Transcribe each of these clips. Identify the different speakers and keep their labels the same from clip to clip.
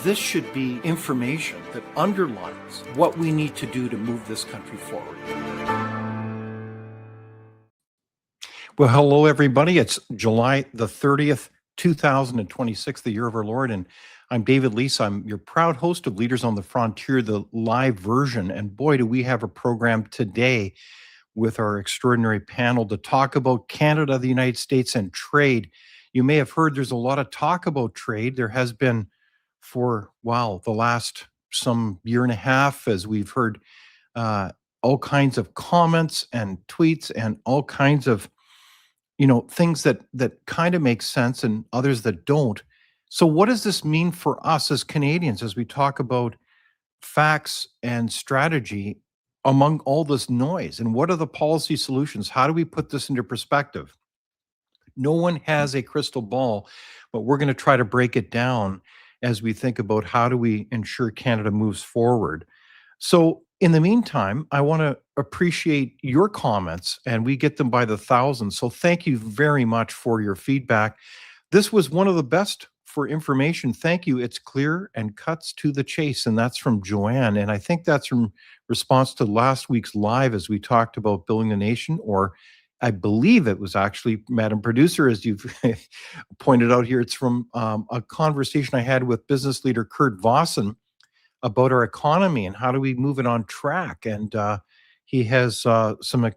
Speaker 1: this should be information that underlines what we need to do to move this country forward. Well, hello, everybody. It's July the 30th, 2026, the year of our Lord, and I'm David Leis. I'm your proud host of Leaders on the Frontier, the live version. And boy, do we have a program today with our extraordinary panel to talk about Canada, the United States, and trade. You may have heard there's a lot of talk about trade. There has been for, the last some year and a half, as we've heard all kinds of comments and tweets and all kinds of things that kind of make sense and others that don't. So what does this mean for us as Canadians as we talk about facts and strategy among all this noise? And what are the policy solutions? How do we put this into perspective? No one has a crystal ball, but we're going to try to break it down as we think about how do we ensure Canada moves forward. So in the meantime, I want to appreciate your comments, and we get them by the thousands. So thank you very much for your feedback. This was one of the best for information. Thank you. It's clear and cuts to the chase, and that's from Joanne. And I think that's in response to last week's live as we talked about building the nation, or I believe it was actually, Madam Producer, as you've pointed out here, it's from a conversation I had with business leader Kurt Vossen about our economy and how do we move it on track. And he has some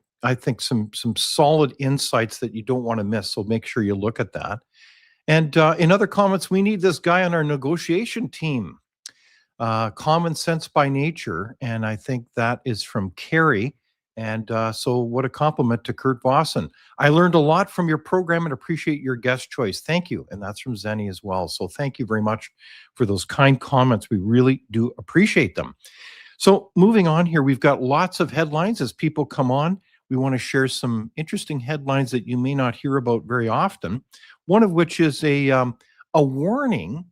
Speaker 1: solid insights that you don't want to miss. So make sure you look at that. And in other comments, we need this guy on our negotiation team. Common sense by nature. And I think that is from Carrie. And so what a compliment to Kurt Vossen. I learned a lot from your program and appreciate your guest choice. Thank you. And that's from Zenny as well. So thank you very much for those kind comments. We really do appreciate them. So moving on here, we've got lots of headlines as people come on. We want to share some interesting headlines that you may not hear about very often. One of which is a warning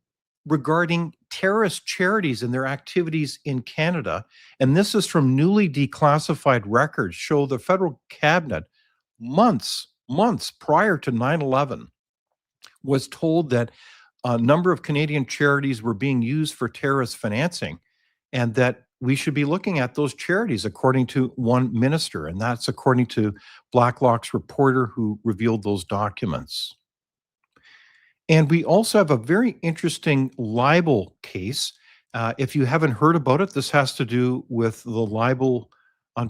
Speaker 1: regarding terrorist charities and their activities in Canada. And this is from newly declassified records show the federal cabinet months prior to 9/11 was told that a number of Canadian charities were being used for terrorist financing and that we should be looking at those charities according to one minister. And that's according to Blacklock's reporter who revealed those documents. And we also have a very interesting libel case. If you haven't heard about it, this has to do with the libel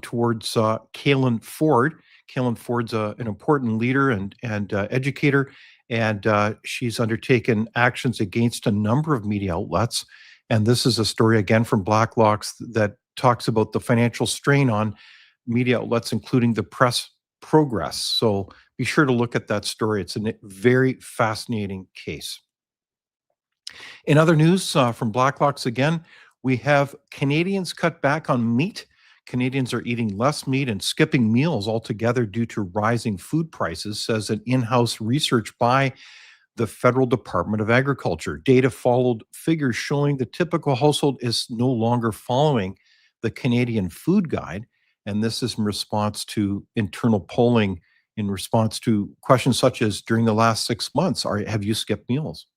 Speaker 1: towards Kalen Ford. Kalen Ford's an important leader and educator, and she's undertaken actions against a number of media outlets. And this is a story, again, from Blacklock's that talks about the financial strain on media outlets, including the Press Progress. So be sure to look at that story. It's a very fascinating case. In other news from Blacklock's again, we have Canadians cut back on meat. Canadians are eating less meat and skipping meals altogether due to rising food prices, says an in-house research by the Federal Department of Agriculture. Data followed figures showing the typical household is no longer following the Canadian Food Guide. And this is in response to internal polling in response to questions such as, during the last 6 months, have you skipped meals?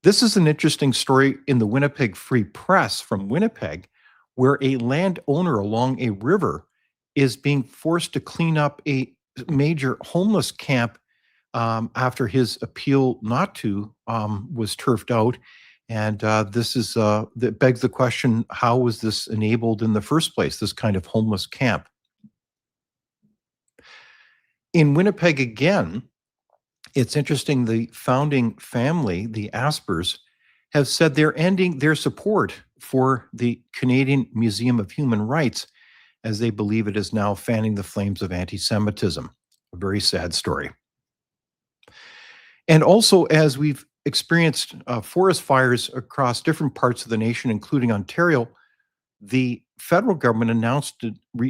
Speaker 1: This is an interesting story in the Winnipeg Free Press from Winnipeg, where a landowner along a river is being forced to clean up a major homeless camp after his appeal not to was turfed out. And this is that begs the question, how was this enabled in the first place, this kind of homeless camp? In Winnipeg again, it's interesting, the founding family, the Aspers, have said they're ending their support for the Canadian Museum of Human Rights as they believe it is now fanning the flames of anti-Semitism. A very sad story. And also, as we've experienced forest fires across different parts of the nation, including Ontario, the federal government announced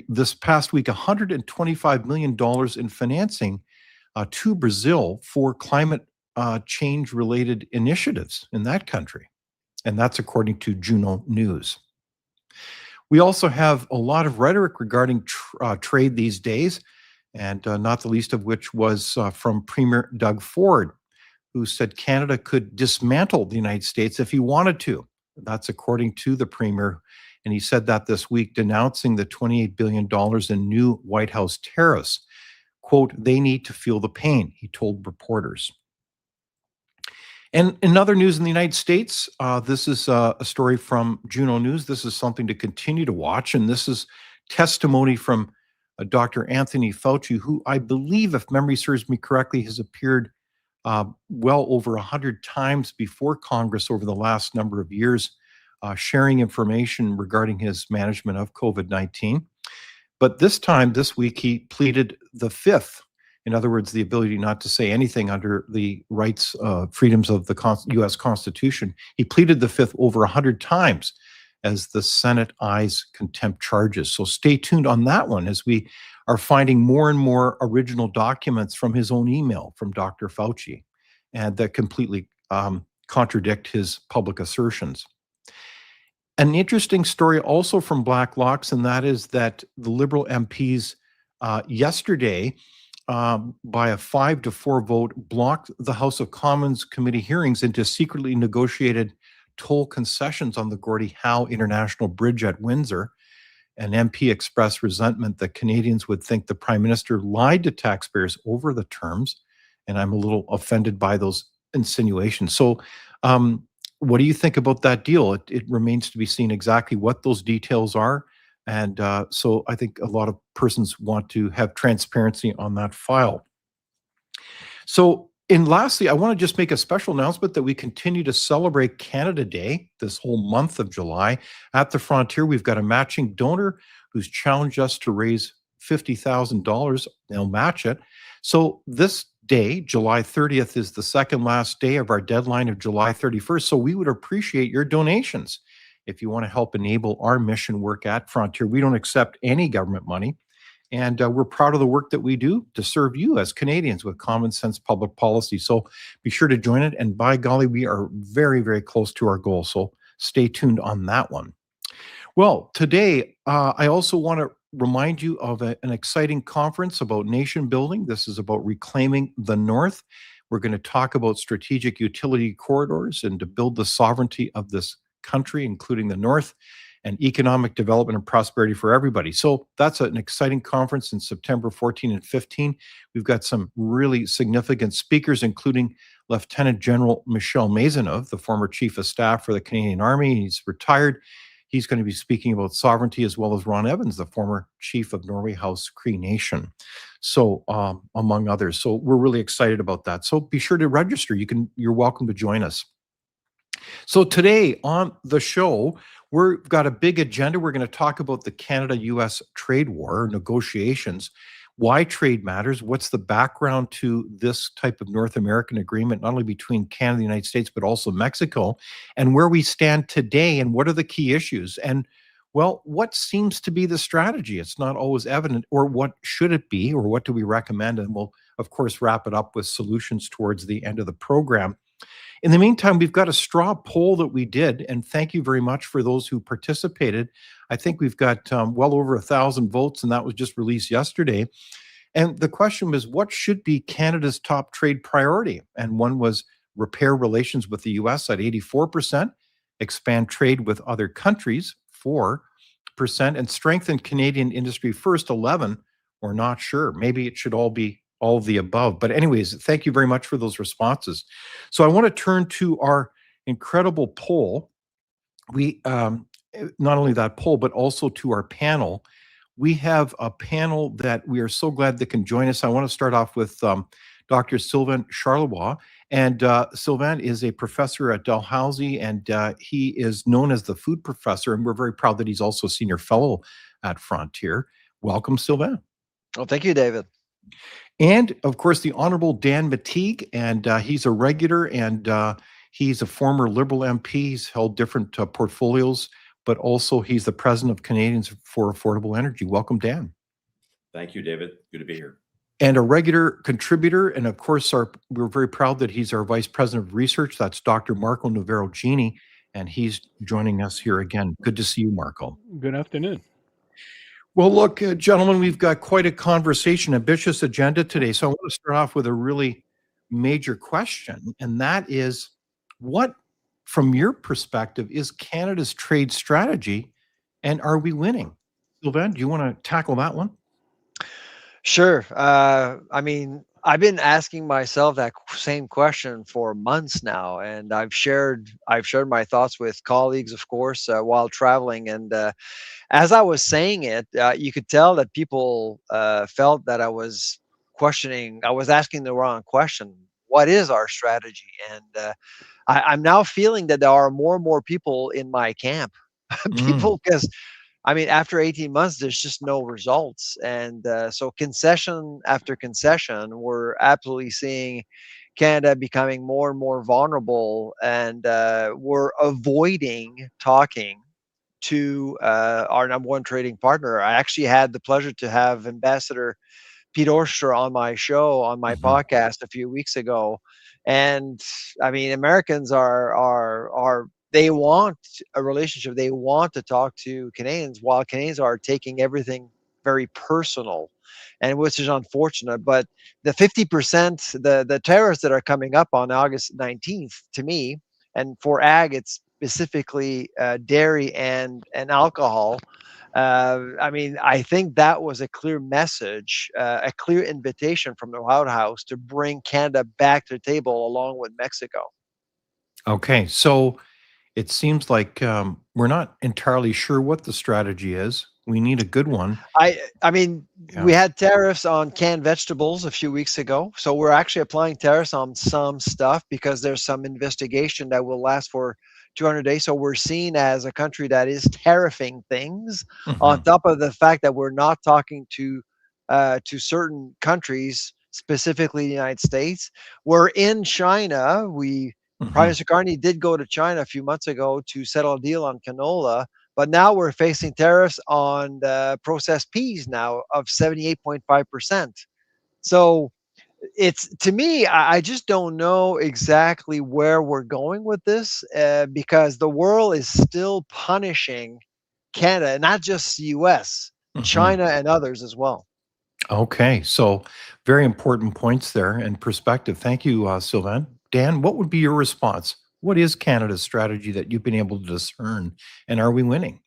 Speaker 1: this past week $125 million in financing to Brazil for climate change-related initiatives in that country. And that's according to Juno News. We also have a lot of rhetoric regarding trade these days, and not the least of which was from Premier Doug Ford, who said Canada could dismantle the United States if he wanted to. That's according to the Premier. And he said that this week, denouncing the $28 billion in new White House tariffs. Quote, they need to feel the pain, he told reporters. And in other news in the United States, this is a story from Juno News. This is something to continue to watch. And this is testimony from Dr. Anthony Fauci, who I believe, if memory serves me correctly, has appeared well over 100 times before Congress over the last number of years, sharing information regarding his management of COVID-19. But this time, this week, he pleaded the fifth. In other words, the ability not to say anything under the rights, freedoms of the U.S. Constitution. He pleaded the fifth over 100 times as the Senate eyes contempt charges. So stay tuned on that one as we are finding more and more original documents from his own email from Dr. Fauci, and that completely contradict his public assertions. An interesting story also from Blacklock's, and that is that the Liberal MPs yesterday, by a 5-4 vote, blocked the House of Commons committee hearings into secretly negotiated toll concessions on the Gordie Howe International Bridge at Windsor. An MP expressed resentment that Canadians would think the Prime Minister lied to taxpayers over the terms, and I'm a little offended by those insinuations. So what do you think about that deal? It remains to be seen exactly what those details are. And so I think a lot of persons want to have transparency on that file. So, and lastly, I want to just make a special announcement that we continue to celebrate Canada Day this whole month of July. At the Frontier, we've got a matching donor who's challenged us to raise $50,000. They'll match it. So this day, July 30th, is the second last day of our deadline of July 31st. So we would appreciate your donations if you want to help enable our mission work at Frontier. We don't accept any government money. And we're proud of the work that we do to serve you as Canadians with common sense public policy. So be sure to join it. And by golly, we are very, very close to our goal. So stay tuned on that one. Well, today, I also want to remind you of an exciting conference about nation building. This is about reclaiming the North. We're going to talk about strategic utility corridors and to build the sovereignty of this country, including the North, and economic development and prosperity for everybody. So that's an exciting conference in September 14 and 15. We've got some really significant speakers, including Lieutenant General Michel Maisonneuve, the former Chief of Staff for the Canadian Army. He's retired. He's going to be speaking about sovereignty, as well as Ron Evans, the former Chief of Norway House Cree Nation. So among others. So we're really excited about that. So be sure to register. You're welcome to join us. So today on the show, we've got a big agenda. We're going to talk about the Canada-US trade war negotiations, why trade matters, what's the background to this type of North American agreement, not only between Canada and the United States, but also Mexico, and where we stand today and what are the key issues. And, well, what seems to be the strategy? It's not always evident, or what should it be, or what do we recommend? And we'll, of course, wrap it up with solutions towards the end of the program. In the meantime, we've got a straw poll that we did, and thank you very much for those who participated. I think we've got well over 1,000 votes, and that was just released yesterday. And the question was, what should be Canada's top trade priority? And one was repair relations with the U.S. at 84%, expand trade with other countries, 4%, and strengthen Canadian industry first, 11%, or not sure. Maybe it should all be all of the above. But anyways, thank you very much for those responses. So I want to turn to our incredible poll. We, not only that poll, but also to our panel. We have a panel that we are so glad that can join us. I want to start off with Dr. Sylvain Charlebois. And Sylvain is a professor at Dalhousie, and he is known as the food professor. And we're very proud that he's also a senior fellow at Frontier. Welcome, Sylvain.
Speaker 2: Well, thank you, David.
Speaker 1: And, of course, the Honorable Dan McTeague, and he's a regular, and he's a former Liberal MP. He's held different portfolios, but also he's the president of Canadians for Affordable Energy. Welcome, Dan.
Speaker 3: Thank you, David. Good to be here.
Speaker 1: And a regular contributor, and of course, we're very proud that he's our vice president of research. That's Dr. Marco Navarro-Genie, and he's joining us here again. Good to see you, Marco.
Speaker 4: Good afternoon.
Speaker 1: Well, look, gentlemen, we've got quite a conversation, ambitious agenda today. So I want to start off with a really major question, and that is what, from your perspective, is Canada's trade strategy, and are we winning? Sylvain, do you want to tackle that one?
Speaker 2: Sure. I mean, I've been asking myself that same question for months now, and I've shared my thoughts with colleagues, of course, while traveling. And as I was saying it, you could tell that people felt that I was questioning. I was asking the wrong question. What is our strategy? And I'm now feeling that there are more and more people in my camp.
Speaker 1: Mm,
Speaker 2: People, because I mean, after 18 months, there's just no results. And so, concession after concession, we're absolutely seeing Canada becoming more and more vulnerable. And we're avoiding talking to our number one trading partner. I actually had the pleasure to have Ambassador Pete Orstra on my show, on my
Speaker 1: mhm.
Speaker 2: podcast a few weeks ago. And I mean, Americans are they want a relationship. They want to talk to Canadians, while Canadians are taking everything very personal, and which is unfortunate. But the 50%, the tariffs that are coming up on August 19th, to me, and for ag, it's specifically dairy and alcohol. I mean, I think that was a clear message, a clear invitation from the White House to bring Canada back to the table along with Mexico.
Speaker 1: Okay, so it seems like we're not entirely sure what the strategy is. We need a good one.
Speaker 2: I mean,
Speaker 1: Yeah.
Speaker 2: we had tariffs on canned vegetables a few weeks ago, so we're actually applying tariffs on some stuff because there's some investigation that will last for 200 days. So we're seen as a country that is tariffing things, on
Speaker 1: Mhm,
Speaker 2: top of the fact that we're not talking to certain countries, specifically the United States. We're in China. We Prime
Speaker 1: mhm.
Speaker 2: Minister Carney did go to China a few months ago to settle a deal on canola, but now we're facing tariffs on processed peas now of 78.5%. So it's, to me, I just don't know exactly where we're going with this, because the world is still punishing Canada, not just the US,
Speaker 1: Mhm.
Speaker 2: China, and others as well.
Speaker 1: Okay, so very important points there and perspective. Thank you, Sylvain. Dan, what would be your response? What is Canada's strategy that you've been able to discern, and are we winning?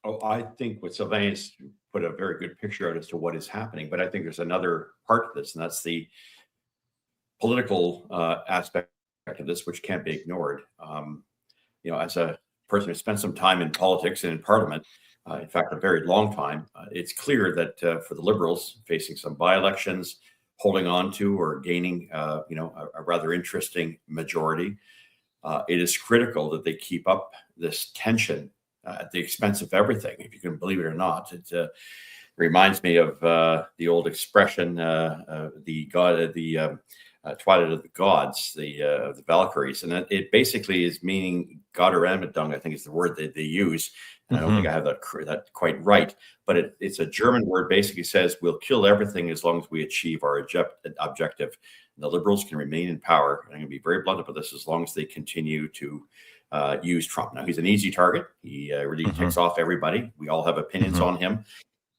Speaker 3: Oh, I think what Sylvain has put a very good picture out as to what is happening, but I think there's another part to this, and that's the political aspect of this, which can't be ignored. As a person who spent some time in politics and in Parliament, in fact, a very long time, it's clear that for the Liberals facing some by-elections, holding on to or gaining, a rather interesting majority, it is critical that they keep up this tension at the expense of everything. If you can believe it or not, it reminds me of the old expression, the Twilight of the Gods, the Valkyries, and it basically is meaning God or Amidung, I think is the word that they use, and I don't think
Speaker 1: Mhm.
Speaker 3: I have that quite right, but it's a German word. Basically says we'll kill everything as long as we achieve our objective. And the Liberals can remain in power, and I'm going to be very blunt about this, as long as they continue to use Trump. Now he's an easy target. He really ticks
Speaker 1: Mhm.
Speaker 3: off everybody. We all have opinions
Speaker 1: Mhm.
Speaker 3: on him,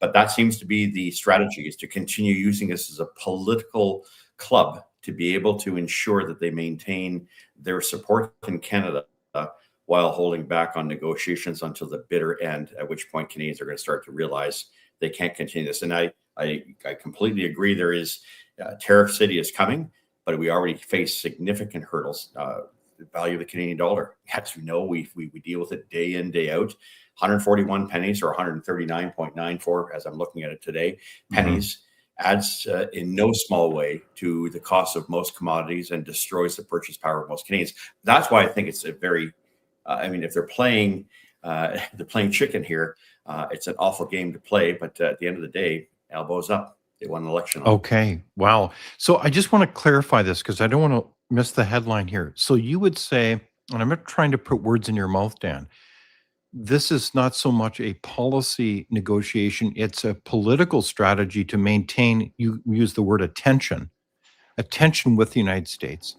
Speaker 3: but that seems to be the strategy: is to continue using this as a political club to be able to ensure that they maintain their support in Canada, while holding back on negotiations until the bitter end, at which point Canadians are going to start to realize they can't continue this. And I completely agree. There is tariff city is coming, but we already face significant hurdles. The value of the Canadian dollar, as you know, we deal with it day in, day out. 141 pennies, or 139.94, as I'm looking at it today,
Speaker 1: Mhm.
Speaker 3: pennies adds in no small way to the cost of most commodities and destroys the purchase power of most Canadians. That's why I think it's a very, if they're playing chicken here. It's an awful game to play, but at the end of the day, elbows up. They won an election on it.
Speaker 1: Okay, wow. So I just want to clarify this because I don't want to miss the headline here. So you would say, and I'm not trying to put words in your mouth, Dan, this is not so much a policy negotiation, it's a political strategy to maintain, you use the word attention with the United States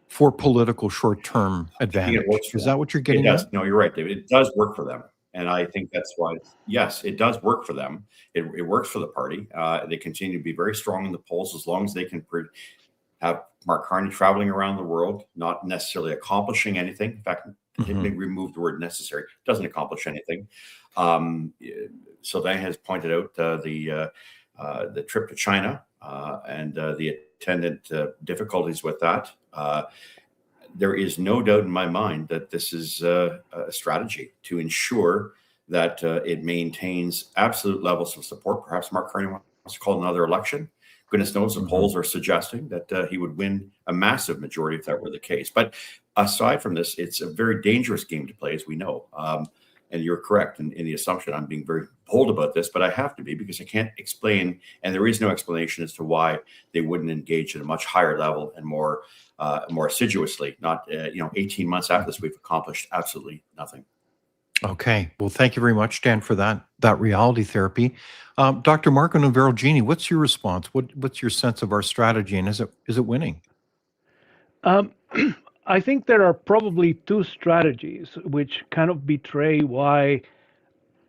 Speaker 1: for political short-term
Speaker 3: I think it
Speaker 1: advantage.
Speaker 3: works for
Speaker 1: Is
Speaker 3: them.
Speaker 1: that what you're
Speaker 3: It
Speaker 1: getting
Speaker 3: does.
Speaker 1: at?
Speaker 3: No, you're right, David. It does work for them. And I think that's why, yes, it does work for them. It works for the party. They continue to be very strong in the polls as long as they can have Mark Carney traveling around the world, not necessarily accomplishing anything. In fact, maybe remove the word necessary. Doesn't accomplish anything. Sylvain has pointed out the trip to China and the attendant difficulties with that. There is no doubt in my mind that this is a strategy to ensure that it maintains absolute levels of support. Perhaps Mark Carney wants to call another election. Goodness knows the polls are suggesting that he would win a massive majority if that were the case. But aside from this, it's a very dangerous game to play, as we know. And you're correct in the assumption. I'm being very bold about this, but I have to be, because I can't explain, and there is no explanation as to why they wouldn't engage at a much higher level and more assiduously. Not 18 months after this, we've accomplished absolutely nothing.
Speaker 1: Okay. Well, thank you very much, Dan, for that reality therapy. Dr. Marco Navarro-Genie, what's your response? What's your sense of our strategy, and is it winning?
Speaker 4: I think there are probably two strategies which kind of betray why,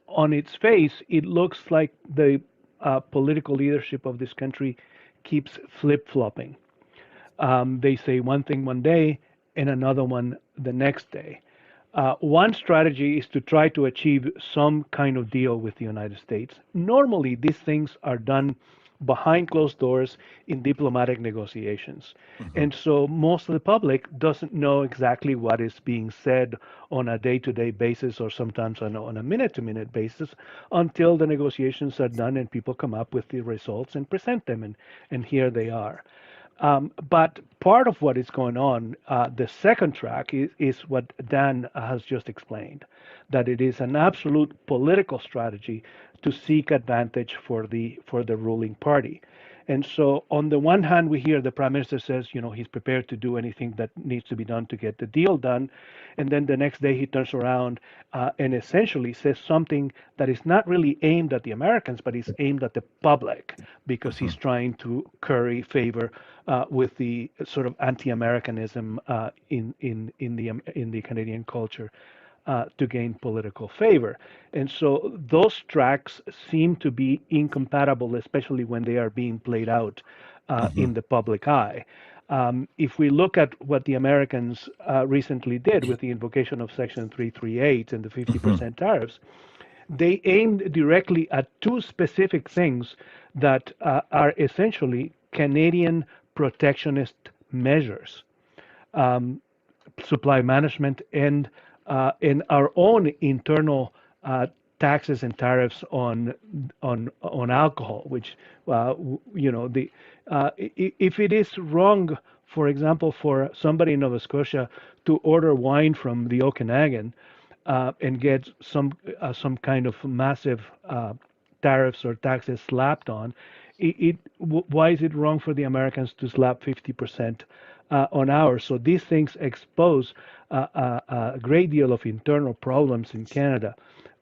Speaker 4: on its face, it looks like the political leadership of this country keeps flip-flopping. They say one thing one day and another one the next day. One strategy is to try to achieve some kind of deal with the United States. Normally, these things are done behind closed doors in diplomatic negotiations. And so most of the public doesn't know exactly what is being said on a day-to-day basis, or sometimes on a minute-to-minute basis, until the negotiations are done and people come up with the results and present them, and here they are. But part of what is going on, the second track, is what Dan has just explained, that it is an absolute political strategy to seek advantage for the ruling party. And so on the one hand, we hear the Prime Minister says, he's prepared to do anything that needs to be done to get the deal done. And then the next day he turns around and essentially says something that is not really aimed at the Americans, but is aimed at the public, because he's trying to curry favor with the sort of anti-Americanism in the Canadian culture to gain political favor. And so those tracks seem to be incompatible, especially when they are being played out in the public eye. If we look at what the Americans recently did with the invocation of Section 338 and the 50% tariffs, they aimed directly at two specific things that are essentially Canadian protectionist measures: supply management and our own internal taxes and tariffs on alcohol, which if it is wrong, for example, for somebody in Nova Scotia to order wine from the Okanagan and get some kind of massive tariffs or taxes slapped on, why is it wrong for the Americans to slap 50% on ours? So these things expose a great deal of internal problems in Canada.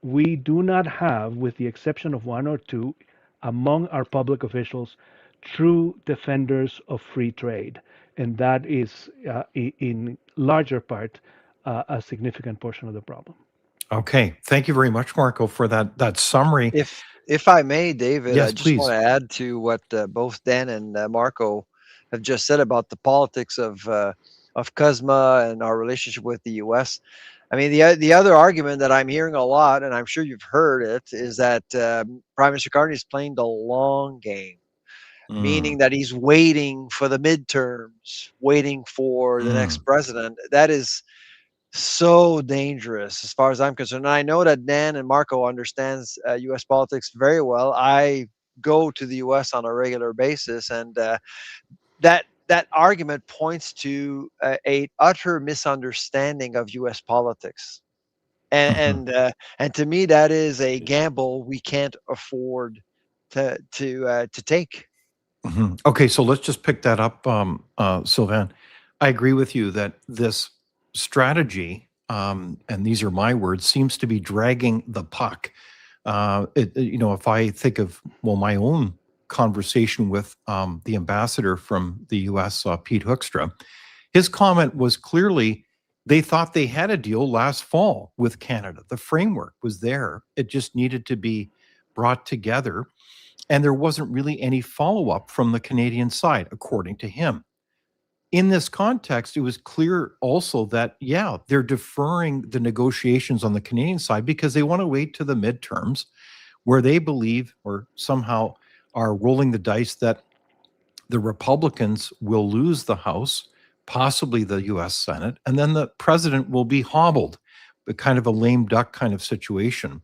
Speaker 4: We do not have, with the exception of one or two, among our public officials, true defenders of free trade. And that is, in larger part, a significant portion of the problem.
Speaker 1: Okay. Thank you very much, Marco, for that summary.
Speaker 2: If I may, David,
Speaker 1: Yes,
Speaker 2: I just
Speaker 1: please.
Speaker 2: want to add to what both Dan and Marco have just said about the politics of CUSMA and our relationship with the U.S. I mean, the other argument that I'm hearing a lot, and I'm sure you've heard it, is that Prime Minister Carney is playing the long game, meaning that he's waiting for the midterms, waiting for the next president. That is so dangerous as far as I'm concerned. And I know that Dan and Marco understands U.S. politics very well. I go to the U.S. on a regular basis, and that argument points to a utter misunderstanding of U.S. politics, and to me that is a gamble we can't afford to take.
Speaker 1: Okay, so let's just pick that up, Sylvain. I agree with you that this strategy, and these are my words, seems to be dragging the puck. If I think of, my own conversation with the ambassador from the U.S., Pete Hoekstra, his comment was clearly They thought they had a deal last fall with Canada. The framework was there. It just needed to be brought together. And there wasn't really any follow-up from the Canadian side, according to him. In this context, it was clear also that, yeah, they're deferring the negotiations on the Canadian side because they want to wait to the midterms where they believe or somehow are rolling the dice that the Republicans will lose the House, possibly the US Senate, and then the president will be hobbled, a kind of a lame duck kind of situation.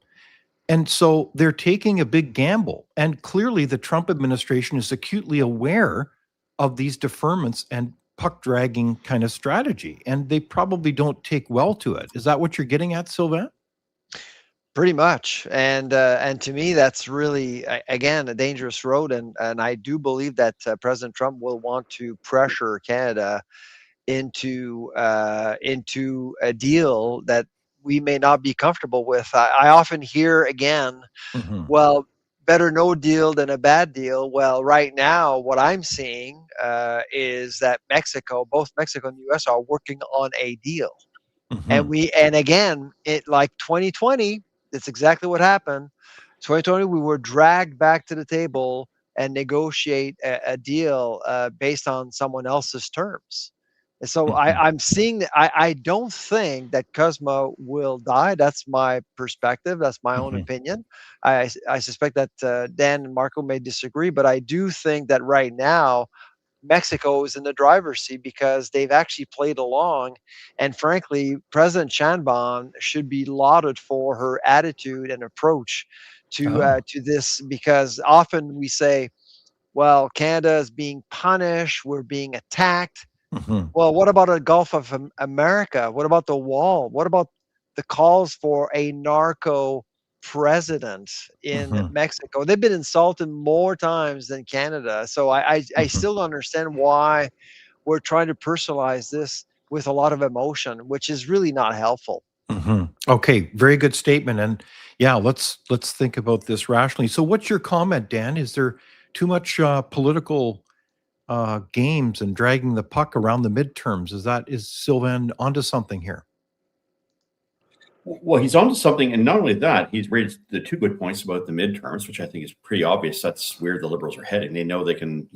Speaker 1: And so they're taking a big gamble. And clearly the Trump administration is acutely aware of these deferments and puck dragging kind of strategy. And they probably don't take well to it. Is that what you're getting at, Sylvain?
Speaker 2: Pretty much, and to me, that's really again a dangerous road, and I do believe that President Trump will want to pressure Canada into a deal that we may not be comfortable with. I often hear again,
Speaker 1: Mhm.
Speaker 2: well, better no deal than a bad deal. Well, right now, what I'm seeing is that both Mexico and the U.S. are working on a deal.
Speaker 1: Mhm.
Speaker 2: And again, it like 2020, that's exactly what happened. 2020, we were dragged back to the table and negotiate a deal based on someone else's terms. And so
Speaker 1: Mhm.
Speaker 2: I'm seeing that I don't think that Cosmo will die. That's my perspective. That's my own
Speaker 1: Mhm.
Speaker 2: opinion. I suspect that Dan and Marco may disagree, but I do think that right now Mexico is in the driver's seat because they've actually played along. And frankly, President Sheinbaum should be lauded for her attitude and approach
Speaker 1: Oh.
Speaker 2: to this, because often we say, well, Canada is being punished, we're being attacked.
Speaker 1: Mhm.
Speaker 2: Well, what about the Gulf of America? What about the wall? What about the calls for a narco president in
Speaker 1: Mhm.
Speaker 2: Mexico? They've been insulted more times than Canada. So I
Speaker 1: Mhm.
Speaker 2: still don't understand why we're trying to personalize this with a lot of emotion, which is really not helpful.
Speaker 1: Mhm. Okay, very good statement. And yeah, let's think about this rationally. So, what's your comment, Dan? Is there too much political games and dragging the puck around the midterms? Is Sylvain onto something here?
Speaker 3: Well, he's onto something, and not only that, he's raised the two good points about the midterms, which I think is pretty obvious. That's where the Liberals are heading. They know they can,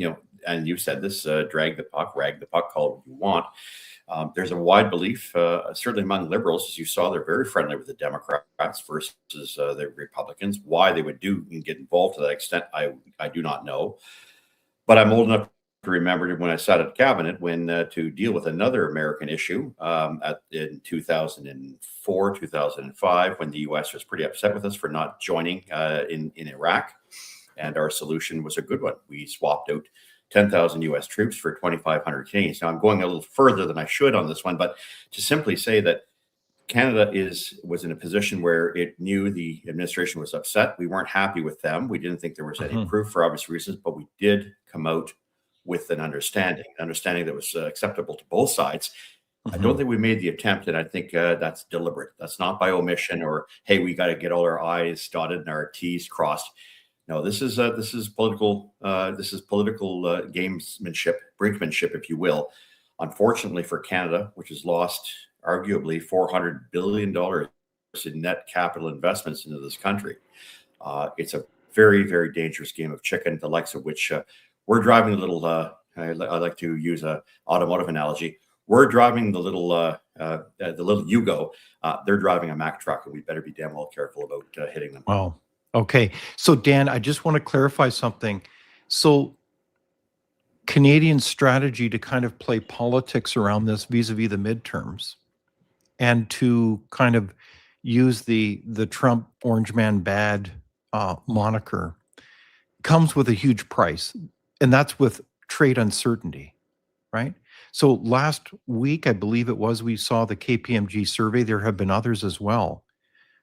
Speaker 3: and you said this: drag the puck, rag the puck, call it what you want. There's a wide belief, certainly among Liberals, as you saw, they're very friendly with the Democrats versus the Republicans. Why they would do and get involved to that extent, I do not know. But I'm old enough to remember when I sat at cabinet when to deal with another American issue in 2004, 2005, when the U.S. was pretty upset with us for not joining in Iraq. And our solution was a good one. We swapped out 10,000 U.S. troops for 2,500 Canadians. Now, I'm going a little further than I should on this one, but to simply say that Canada was in a position where it knew the administration was upset. We weren't happy with them. We didn't think there was any
Speaker 1: Mhm.
Speaker 3: proof for obvious reasons, but we did come out with an understanding that was acceptable to both sides. I don't
Speaker 1: Mhm.
Speaker 3: think we made the attempt, and I think that's deliberate. That's not by omission or, hey, we got to get all our I's dotted and our T's crossed. No, this is political. This is political gamesmanship, brinkmanship, if you will. Unfortunately for Canada, which has lost arguably $400 billion in net capital investments into this country, it's a very, very dangerous game of chicken. The likes of which we're driving a little. I like to use a automotive analogy. We're driving the little Yugo. They're driving a Mack truck, and we better be damn well careful about hitting them.
Speaker 1: Wow. Okay. So, Dan, I just want to clarify something. So, Canadian strategy to kind of play politics around this vis-a-vis the midterms and to kind of use the Trump orange man bad moniker comes with a huge price, and that's with trade uncertainty, right? So last week, I believe it was, we saw the KPMG survey. There have been others as well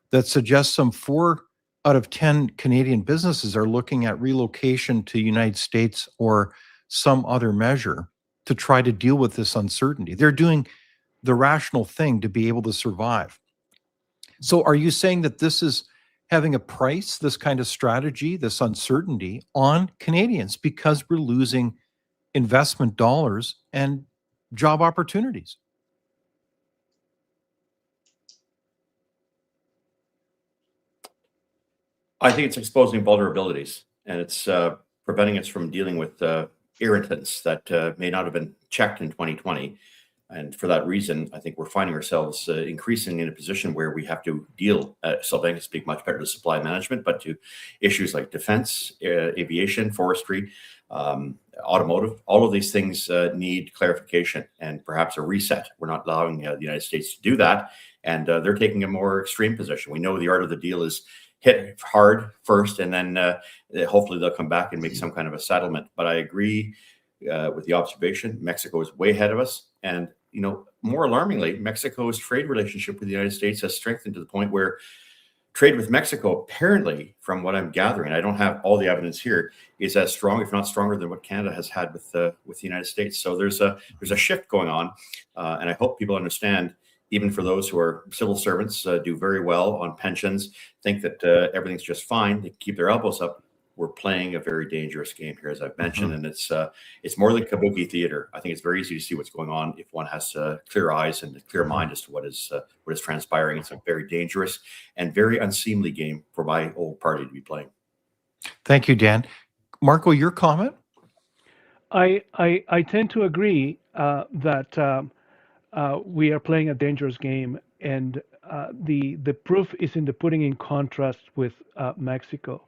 Speaker 1: that suggests some 4 out of 10 Canadian businesses are looking at relocation to United States or some other measure to try to deal with this uncertainty. They're doing the rational thing to be able to survive. So are you saying that this is having a price, this kind of strategy, this uncertainty on Canadians because we're losing investment dollars and job opportunities?
Speaker 3: I think it's exposing vulnerabilities, and it's preventing us from dealing with irritants that may not have been checked in 2020. And for that reason, I think we're finding ourselves increasingly in a position where we have to deal, Sylvain can speak much better to supply management, but to issues like defense, aviation, forestry, automotive. All of these things need clarification and perhaps a reset. We're not allowing the United States to do that, and they're taking a more extreme position. We know the art of the deal is hit hard first, and then hopefully they'll come back and make some kind of a settlement. But I agree with the observation. Mexico is way ahead of us. And, more alarmingly, Mexico's trade relationship with the United States has strengthened to the point where trade with Mexico, apparently, from what I'm gathering, I don't have all the evidence here, is as strong, if not stronger, than what Canada has had with the United States. So there's a shift going on, and I hope people understand. Even for those who are civil servants, do very well on pensions, think that everything's just fine, they keep their elbows up. We're playing a very dangerous game here, as I've mentioned, and it's more than kabuki theater. I think it's very easy to see what's going on if one has clear eyes and a clear mind as to what is transpiring. It's a very dangerous and very unseemly game for my old party to be playing.
Speaker 1: Thank you, Dan. Marco, your comment?
Speaker 4: I tend to agree that we are playing a dangerous game, and the proof is in the putting in contrast with Mexico.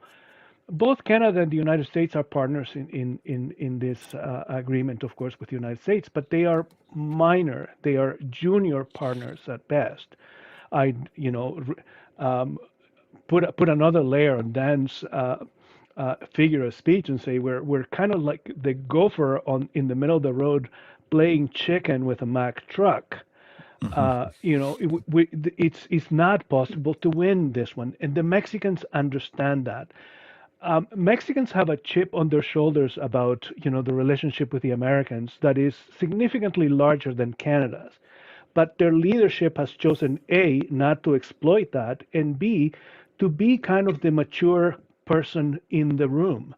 Speaker 4: Both Canada and the United States are partners in this agreement, of course, with the United States, but they are minor. They are junior partners at best. Put another layer on Dan's figure of speech and say we're kind of like the gopher in the middle of the road playing chicken with a Mack truck. It's not possible to win this one, and the Mexicans understand that. Mexicans have a chip on their shoulders about the relationship with the Americans that is significantly larger than Canada's, but their leadership has chosen A, not to exploit that, and B, to be kind of the mature person in the room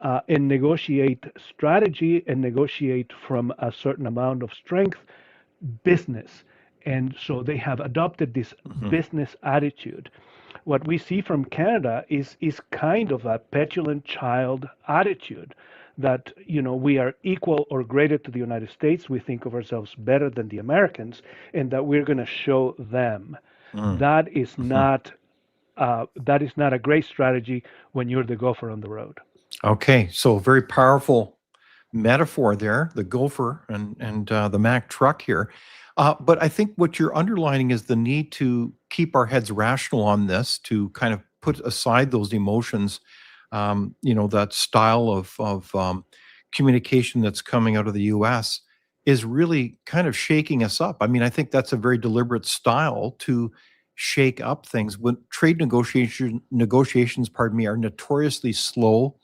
Speaker 4: and negotiate strategy and negotiate from a certain amount of strength business. And so they have adopted this business attitude. What we see from Canada is kind of a petulant child attitude that, we are equal or greater to the United States. We think of ourselves better than the Americans, and that we're going to show them. That is not a great strategy when you're the gopher on the road.
Speaker 1: Okay, so very powerful metaphor there, the gopher and the Mack truck here. But I think what you're underlining is the need to keep our heads rational on this, to kind of put aside those emotions, that style of communication that's coming out of the U.S. is really kind of shaking us up. I mean, I think that's a very deliberate style to shake up things. When trade negotiations, are notoriously slow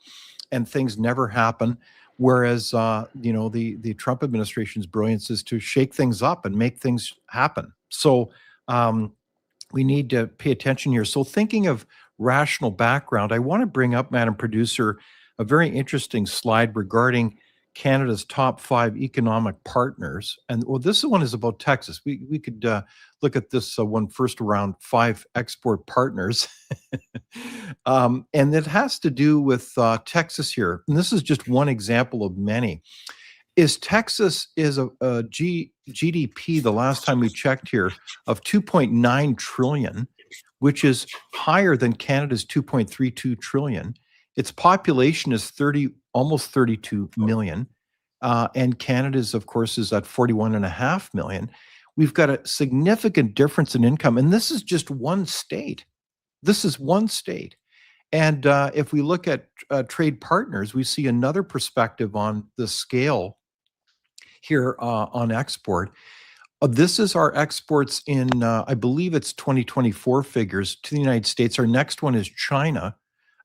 Speaker 1: and things never happen. Whereas, the Trump administration's brilliance is to shake things up and make things happen. So we need to pay attention here. So thinking of rational background, I want to bring up, Madam Producer, a very interesting slide regarding Canada's top 5 economic partners. And this one is about Texas. We could look at this one first around 5 export partners. And it has to do with Texas here. And this is just one example of many. Texas is a GDP, the last time we checked here, of 2.9 trillion, which is higher than Canada's 2.32 trillion. Its population is almost 32 million. And Canada's, of course, is at 41.5 million. We've got a significant difference in income. And this is just one state. This is one state. And if we look at trade partners, we see another perspective on the scale here on export. This is our exports in, I believe it's 2024 figures to the United States. Our next one is China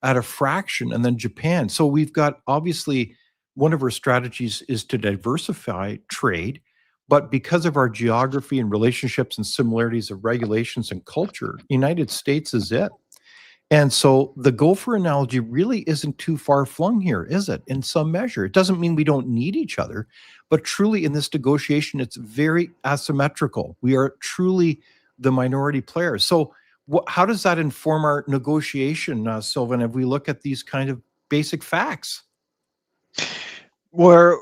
Speaker 1: at a fraction, and then Japan. So we've got, obviously, one of our strategies is to diversify trade, but because of our geography and relationships and similarities of regulations and culture, United States is it. And so the gopher analogy really isn't too far flung here, is it? In some measure, it doesn't mean we don't need each other, but truly in this negotiation, it's very asymmetrical. We are truly the minority players. So How does that inform our negotiation, Sylvain, if we look at these kind of basic facts?
Speaker 2: We're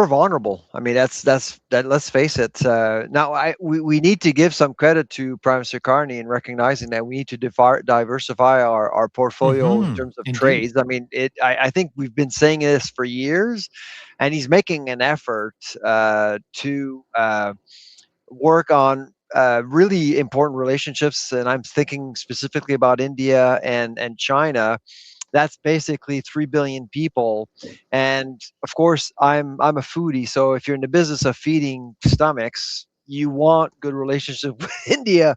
Speaker 2: vulnerable. I mean, that's that. Let's face it. Now, we need to give some credit to Prime Minister Carney in recognizing that we need to diversify our portfolio in terms of
Speaker 1: Indeed.
Speaker 2: trades. I mean, I think we've been saying this for years, and he's making an effort to work on really important relationships. And I'm thinking specifically about India and China. That's basically 3 billion people, and of course I'm a foodie, so if you're in the business of feeding stomachs, you want good relationship with India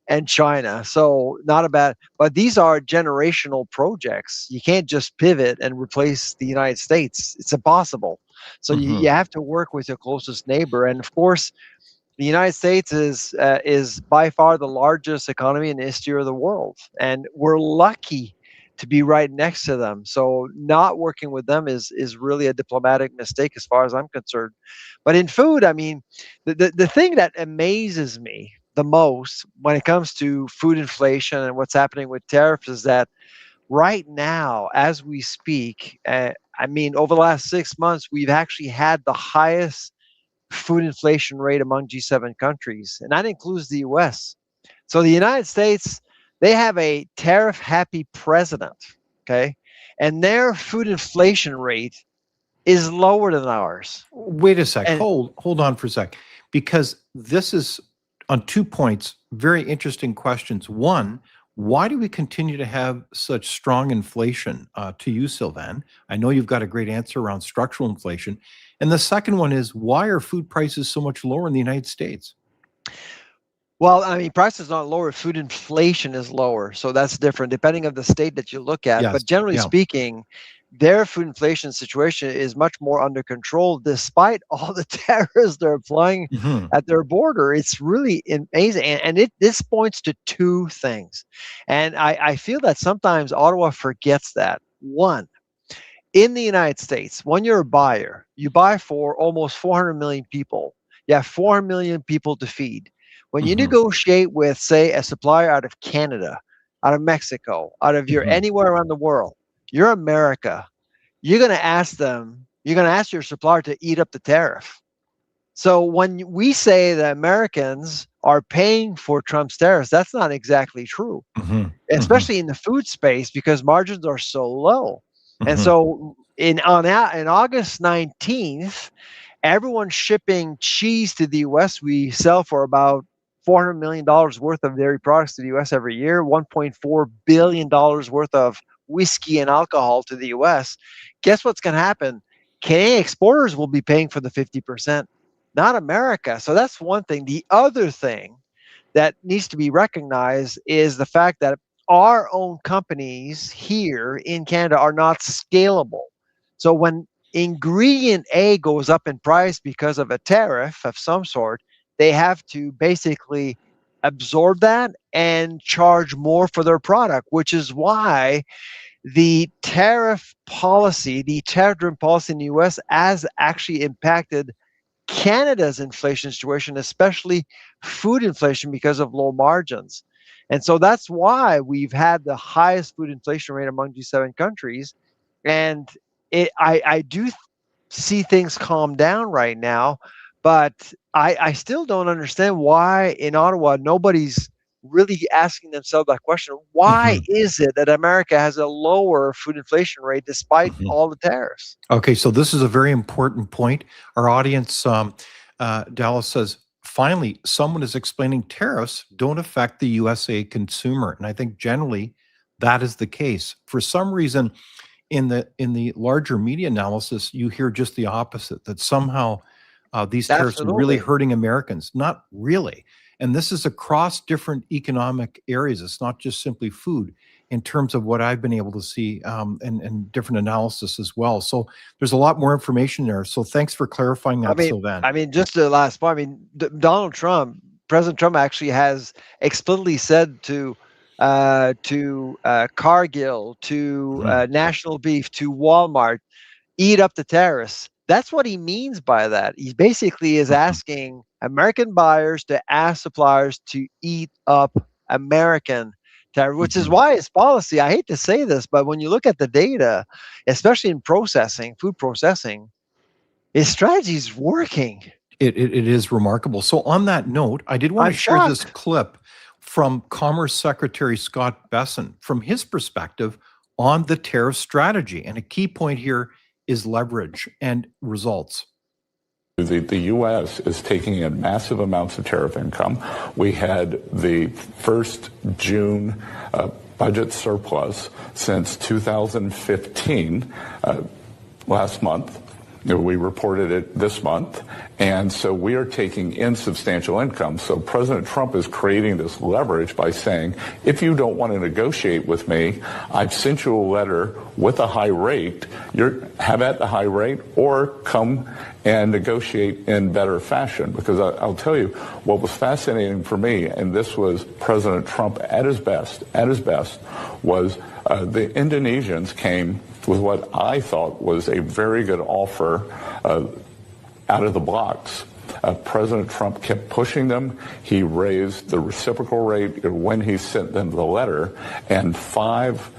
Speaker 2: and China. So not a bad, but these are generational projects. You can't just pivot and replace the United States. It's impossible. So you have to work with your closest neighbor, and of course the United States is by far the largest economy in the history of the world, and we're lucky to be right next to them. So not working with them is really a diplomatic mistake as far as I'm concerned. But in food, I mean, the thing that amazes me the most when it comes to food inflation and what's happening with tariffs is that right now, as we speak, I mean, over the last 6 months, we've actually had the highest food inflation rate among G7 countries, and that includes the US. So the United States, they have a tariff happy president, okay? And their food inflation rate is lower than ours.
Speaker 1: Wait a sec.
Speaker 2: And
Speaker 1: Hold on for a sec, because this is on 2 points, very interesting questions. One, why do we continue to have such strong inflation? To you, Sylvain, I know you've got a great answer around structural inflation. And the second one is, why are food prices so much lower in the United States?
Speaker 2: well, I mean, price is not lower, food inflation is lower. So that's different depending on the state that you look at.
Speaker 1: Yes.
Speaker 2: But generally
Speaker 1: Yeah.
Speaker 2: speaking, their food inflation situation is much more under control despite all the tariffs they're applying
Speaker 1: Mhm.
Speaker 2: at their border. It's really amazing. And this points to two things. And I feel that sometimes Ottawa forgets that. One, in the United States, when you're a buyer, you buy for almost 400 million people. You have 400 million people to feed. When you
Speaker 1: Mhm.
Speaker 2: negotiate with, say, a supplier out of Canada, out of Mexico, out of your
Speaker 1: Mhm.
Speaker 2: anywhere around the world, you're America. You're going to ask them, you're going to ask your supplier to eat up the tariff. So when we say that Americans are paying for Trump's tariffs, that's not exactly true,
Speaker 1: Mhm. Mhm.
Speaker 2: especially in the food space because margins are so low. And
Speaker 1: Mhm.
Speaker 2: so in August 19th, everyone's shipping cheese to the US. We sell for about $400 million worth of dairy products to the US every year, $1.4 billion worth of whiskey and alcohol to the US. Guess what's going to happen? Canadian exporters will be paying for the 50%, not America. So that's one thing. The other thing that needs to be recognized is the fact that our own companies here in Canada are not scalable. So when ingredient A goes up in price because of a tariff of some sort, they have to basically absorb that and charge more for their product, which is why the tariff policy, the tariff policy in the US has actually impacted Canada's inflation situation, especially food inflation because of low margins. And so that's why we've had the highest food inflation rate among G7 countries. And I do see things calm down right now, but I still don't understand why in Ottawa nobody's really asking themselves that question. Why
Speaker 1: Mhm.
Speaker 2: is it that America has a lower food inflation rate despite
Speaker 1: Mhm.
Speaker 2: all the tariffs?
Speaker 1: Okay, so this is a very important point. Our audience, Dallas says, finally, someone is explaining tariffs don't affect the USA consumer, and I think generally that is the case. For some reason, in the larger media analysis, you hear just the opposite, that somehow these tariffs are really
Speaker 2: Absolutely.
Speaker 1: hurting Americans. Not really. And this is across different economic areas. It's not just simply food in terms of what I've been able to see and different analysis as well. So there's a lot more information there. So thanks for clarifying
Speaker 2: I
Speaker 1: that,
Speaker 2: mean,
Speaker 1: Sylvain.
Speaker 2: I mean, just the last point. I mean, Donald Trump, President Trump, actually has explicitly said to Cargill, to
Speaker 1: Mhm.
Speaker 2: National Beef, to Walmart, eat up the terrorists. That's what he means by that. He basically is
Speaker 1: Mhm.
Speaker 2: asking American buyers to ask suppliers to eat up American tariff, which is
Speaker 1: Mhm.
Speaker 2: why his policy, I hate to say this, but when you look at the data, especially in processing, food processing, his strategy is working.
Speaker 1: It is remarkable. So on that note, I did want
Speaker 2: I'm
Speaker 1: to share this
Speaker 2: shocked.
Speaker 1: clip from Commerce Secretary Scott Bessent from his perspective on the tariff strategy. And a key point here is leverage and results.
Speaker 5: The U.S. is taking in massive amounts of tariff income. We had the first June budget surplus since 2015 last month. We reported it this month. And so we are taking in substantial income. So President Trump is creating this leverage by saying, if you don't want to negotiate with me, I've sent you a letter with a high rate. Have at the high rate or come and negotiate in better fashion. Because I'll tell you, what was fascinating for me, and this was President Trump at his best, was the Indonesians came with what I thought was a very good offer out of the blocks. President Trump kept pushing them. He raised the reciprocal rate when he sent them the letter, and 5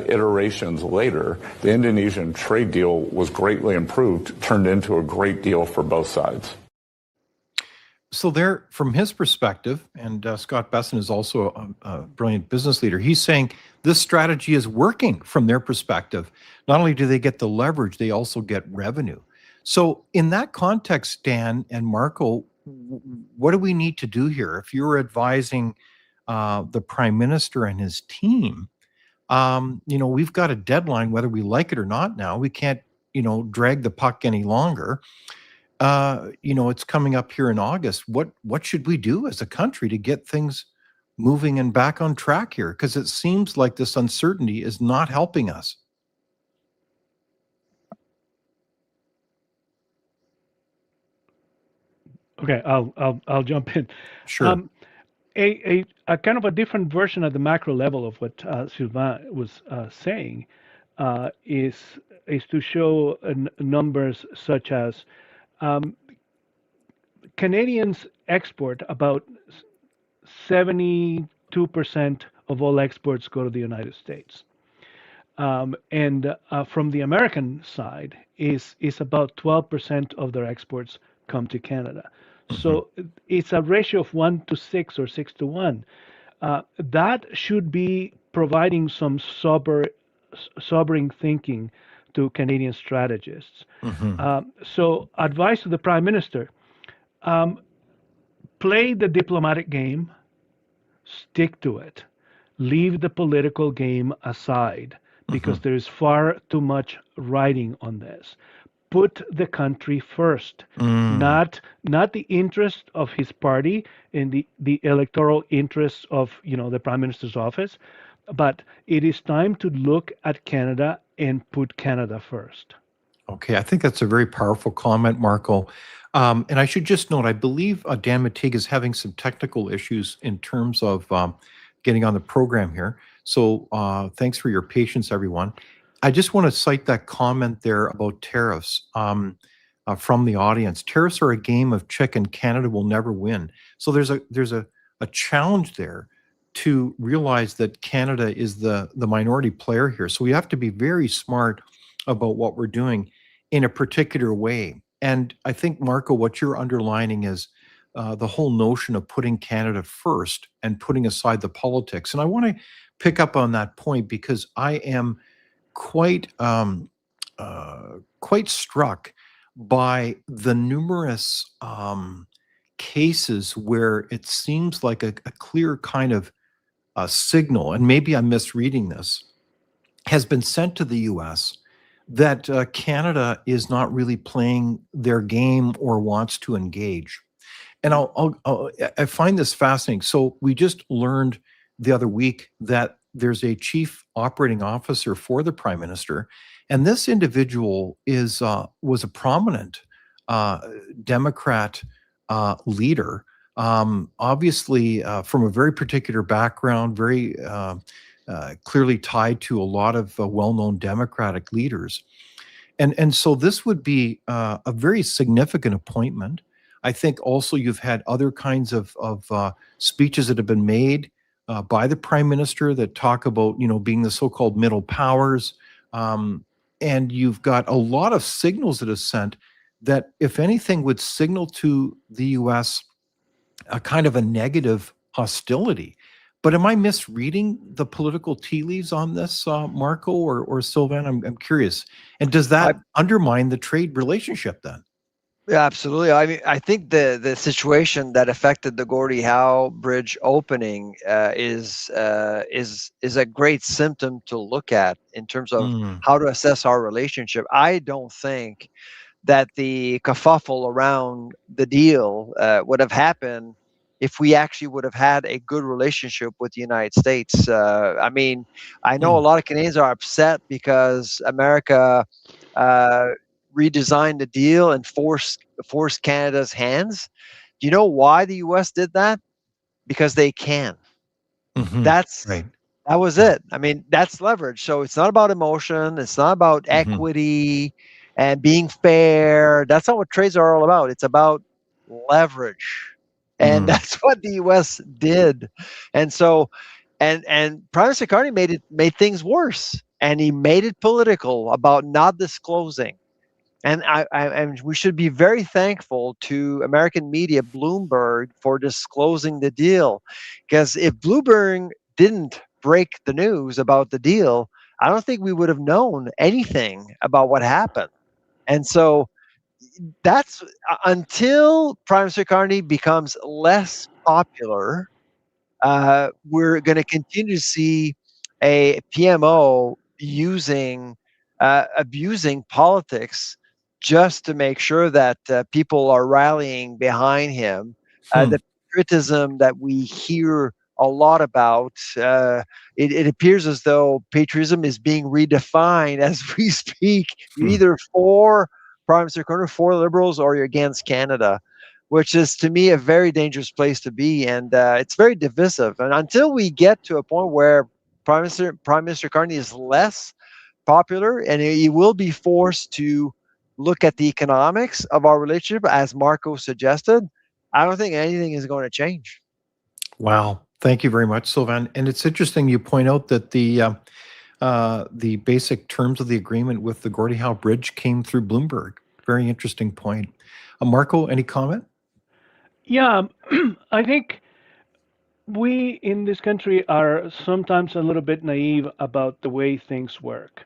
Speaker 5: iterations later, the Indonesian trade deal was greatly improved, turned into a great deal for both sides.
Speaker 1: So there, from his perspective, and Scott Bessent is also a brilliant business leader, he's saying this strategy is working from their perspective. Not only do they get the leverage, they also get revenue. So in that context, Dan and Marco, what do we need to do here? If you're advising the Prime Minister and his team, we've got a deadline, whether we like it or not now. We can't, drag the puck any longer. It's coming up here in August. What should we do as a country to get things moving and back on track here? Because it seems like this uncertainty is not helping us.
Speaker 4: Okay, I'll jump in.
Speaker 1: Sure.
Speaker 4: A kind of a different version at the macro level of what Sylvain was saying is to show numbers such as Canadians export about 72% of all exports go to the United States. And from the American side is about 12% of their exports come to Canada. So it's a ratio of 1 to 6 or 6 to 1. That should be providing some sobering thinking to Canadian strategists. So advice to the Prime Minister, play the diplomatic game, stick to it, leave the political game aside because there is far too much riding on this. Put the country first, not the interest of his party and the electoral interests of the Prime Minister's office, but it is time to look at Canada and put Canada first.
Speaker 1: Okay, I think that's a very powerful comment, Marco. And I should just note, I believe Dan McTeague is having some technical issues in terms of getting on the program here. So thanks for your patience, everyone. I just want to cite that comment there about tariffs from the audience. Tariffs are a game of chicken. Canada will never win. So there's a challenge there to realize that Canada is the minority player here. So we have to be very smart about what we're doing in a particular way. And I think, Marco, what you're underlining is the whole notion of putting Canada first and putting aside the politics. And I want to pick up on that point because I am quite struck by the numerous cases where it seems like a clear kind of signal, and maybe I'm misreading this, has been sent to the U.S. that Canada is not really playing their game or wants to engage. And I find this fascinating. So we just learned the other week that there's a chief operating officer for the Prime Minister, and this individual was a prominent Democrat leader, obviously from a very particular background, very clearly tied to a lot of well-known Democratic leaders. And so this would be a very significant appointment. I think also you've had other kinds of speeches that have been made by the prime minister that talk about, being the so-called middle powers. And you've got a lot of signals that are sent that, if anything, would signal to the U.S. a kind of a negative hostility. But am I misreading the political tea leaves on this, Marco or Sylvain? I'm curious. And does that undermine the trade relationship then?
Speaker 2: Yeah, absolutely. I mean, I think the situation that affected the Gordie Howe Bridge opening is a great symptom to look at in terms of how to assess our relationship. I don't think that the kerfuffle around the deal would have happened if we actually would have had a good relationship with the United States. I mean, I know a lot of Canadians are upset because America redesigned the deal and forced Canada's hands. Do you know why the U.S. did that? Because they can. That's
Speaker 1: right.
Speaker 2: That was it. I mean, that's leverage. So it's not about emotion. It's not about equity and being fair. That's not what trades are all about. It's about leverage. And that's what the US did. And so, and Prime Minister Carney made things worse. And he made it political about not disclosing. And and we should be very thankful to American media, Bloomberg, for disclosing the deal. Because if Bloomberg didn't break the news about the deal, I don't think we would have known anything about what happened. And so that's until Prime Minister Carney becomes less popular, we're going to continue to see a PMO abusing politics just to make sure that people are rallying behind him. The patriotism that we hear a lot about, it appears as though patriotism is being redefined as we speak. You're either for Prime Minister Carney, for Liberals, or you're against Canada, which is, to me, a very dangerous place to be. And it's very divisive. And until we get to a point where Prime Minister Carney is less popular and he will be forced to look at the economics of our relationship, as Marco suggested, I don't think anything is going to change.
Speaker 1: Wow. Thank you very much, Sylvain. And it's interesting you point out that the basic terms of the agreement with the Gordie Howe Bridge came through Bloomberg. Very interesting point. Marco, any comment?
Speaker 4: Yeah, I think we in this country are sometimes a little bit naive about the way things work.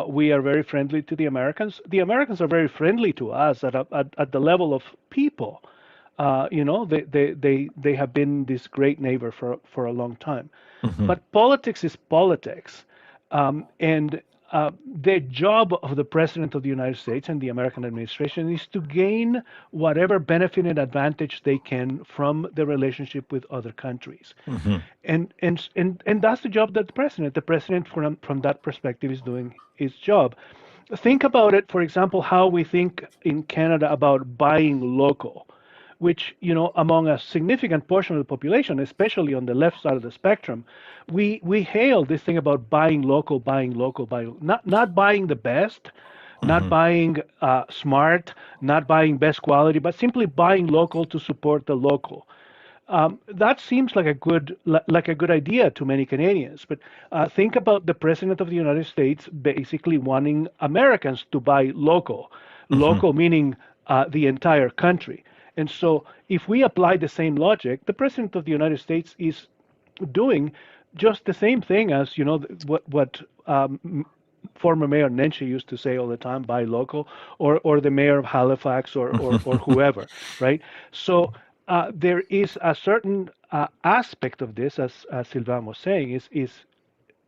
Speaker 4: We are very friendly to the Americans. The Americans are very friendly to us at the level of people. They have been this great neighbor for a long time. But politics is politics. And the job of the President of the United States and the American administration is to gain whatever benefit and advantage they can from the relationship with other countries. And that's the job that the President from that perspective is doing his job. Think about it, for example, how we think in Canada about buying local, which, among a significant portion of the population, especially on the left side of the spectrum, we hail this thing about buying local, not buying the best, not buying smart, not buying best quality, but simply buying local to support the local. That seems like a good idea to many Canadians. But think about the President of the United States basically wanting Americans to buy local, local meaning the entire country. And so if we apply the same logic, the President of the United States is doing just the same thing as, what former Mayor Nenshi used to say all the time, buy local, or the mayor of Halifax or whoever, right? So there is a certain aspect of this, as Sylvain was saying, is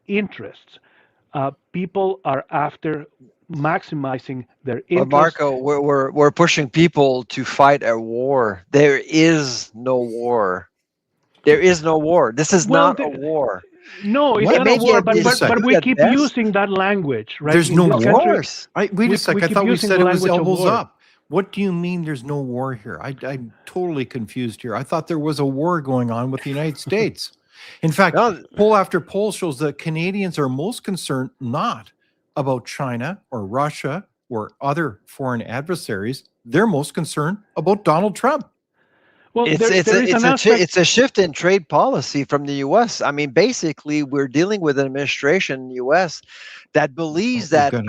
Speaker 4: interests. People are after maximizing their interests.
Speaker 2: But Marco, we're pushing people to fight a war. There is no war. There is no war. This is not a war.
Speaker 4: No, it's not a war, but we keep using that language, right?
Speaker 1: There's no war.
Speaker 2: Wait
Speaker 1: a second. I thought we said it was elbows up. What do you mean there's no war here? I'm totally confused here. I thought there was a war going on with the United States. In fact, poll after poll shows that Canadians are most concerned not about China or Russia or other foreign adversaries. They're most concerned about Donald Trump.
Speaker 4: Well,
Speaker 2: It's
Speaker 4: there is an aspect.
Speaker 2: it's a shift in trade policy from the U.S. I mean, basically, we're dealing with an administration in the U.S. that believes
Speaker 1: We've
Speaker 2: that
Speaker 1: got to.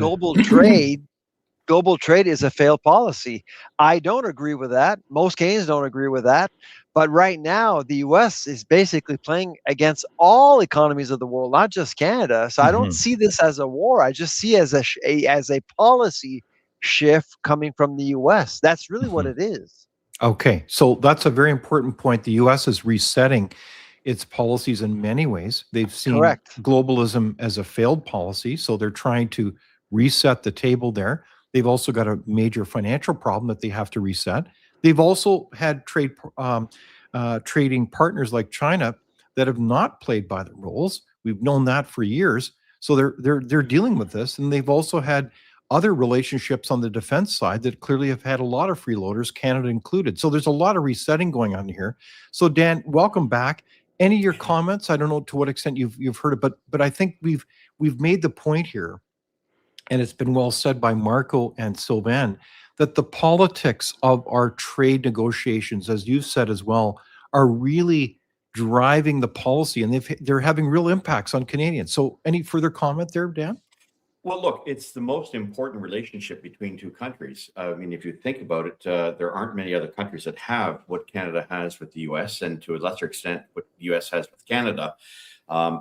Speaker 2: global trade is a failed policy. I don't agree with that. Most Canadians don't agree with that. But right now, the U.S. is basically playing against all economies of the world, not just Canada. So I don't
Speaker 1: Mhm.
Speaker 2: see this as a war. I just see as as a policy shift coming from the U.S. That's really what
Speaker 1: Mhm.
Speaker 2: it is.
Speaker 1: Okay, so that's a very important point. The US is resetting its policies in many ways. They've seen
Speaker 2: Correct.
Speaker 1: globalism as a failed policy, so they're trying to reset the table there. They've also got a major financial problem that they have to reset. They've also had trading partners like China that have not played by the rules. We've known that for years. So they're dealing with this, and they've also had other relationships on the defense side that clearly have had a lot of freeloaders, Canada included. So there's a lot of resetting going on here. So Dan, welcome back. Any of your comments? I don't know to what extent you've heard it, but I think we've made the point here, and it's been well said by Marco and Sylvain, that the politics of our trade negotiations, as you've said as well, are really driving the policy, and they're having real impacts on Canadians. So any further comment there, Dan?
Speaker 3: Well, look, it's the most important relationship between two countries. I mean, if you think about it, there aren't many other countries that have what Canada has with the US, and to a lesser extent, what the US has with Canada.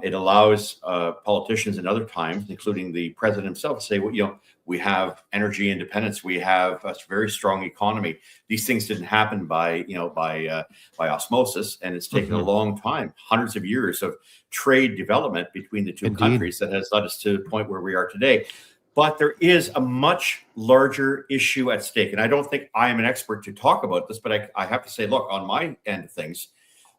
Speaker 3: It allows politicians in other times, including the president himself, to say, well, we have energy independence, we have a very strong economy. These things didn't happen by osmosis, and it's taken a
Speaker 1: Mhm.
Speaker 3: long time, hundreds of years of trade development between the two
Speaker 1: Indeed.
Speaker 3: countries that has led us to the point where we are today. But there is a much larger issue at stake, and I don't think I am an expert to talk about this, but I have to say, look, on my end of things,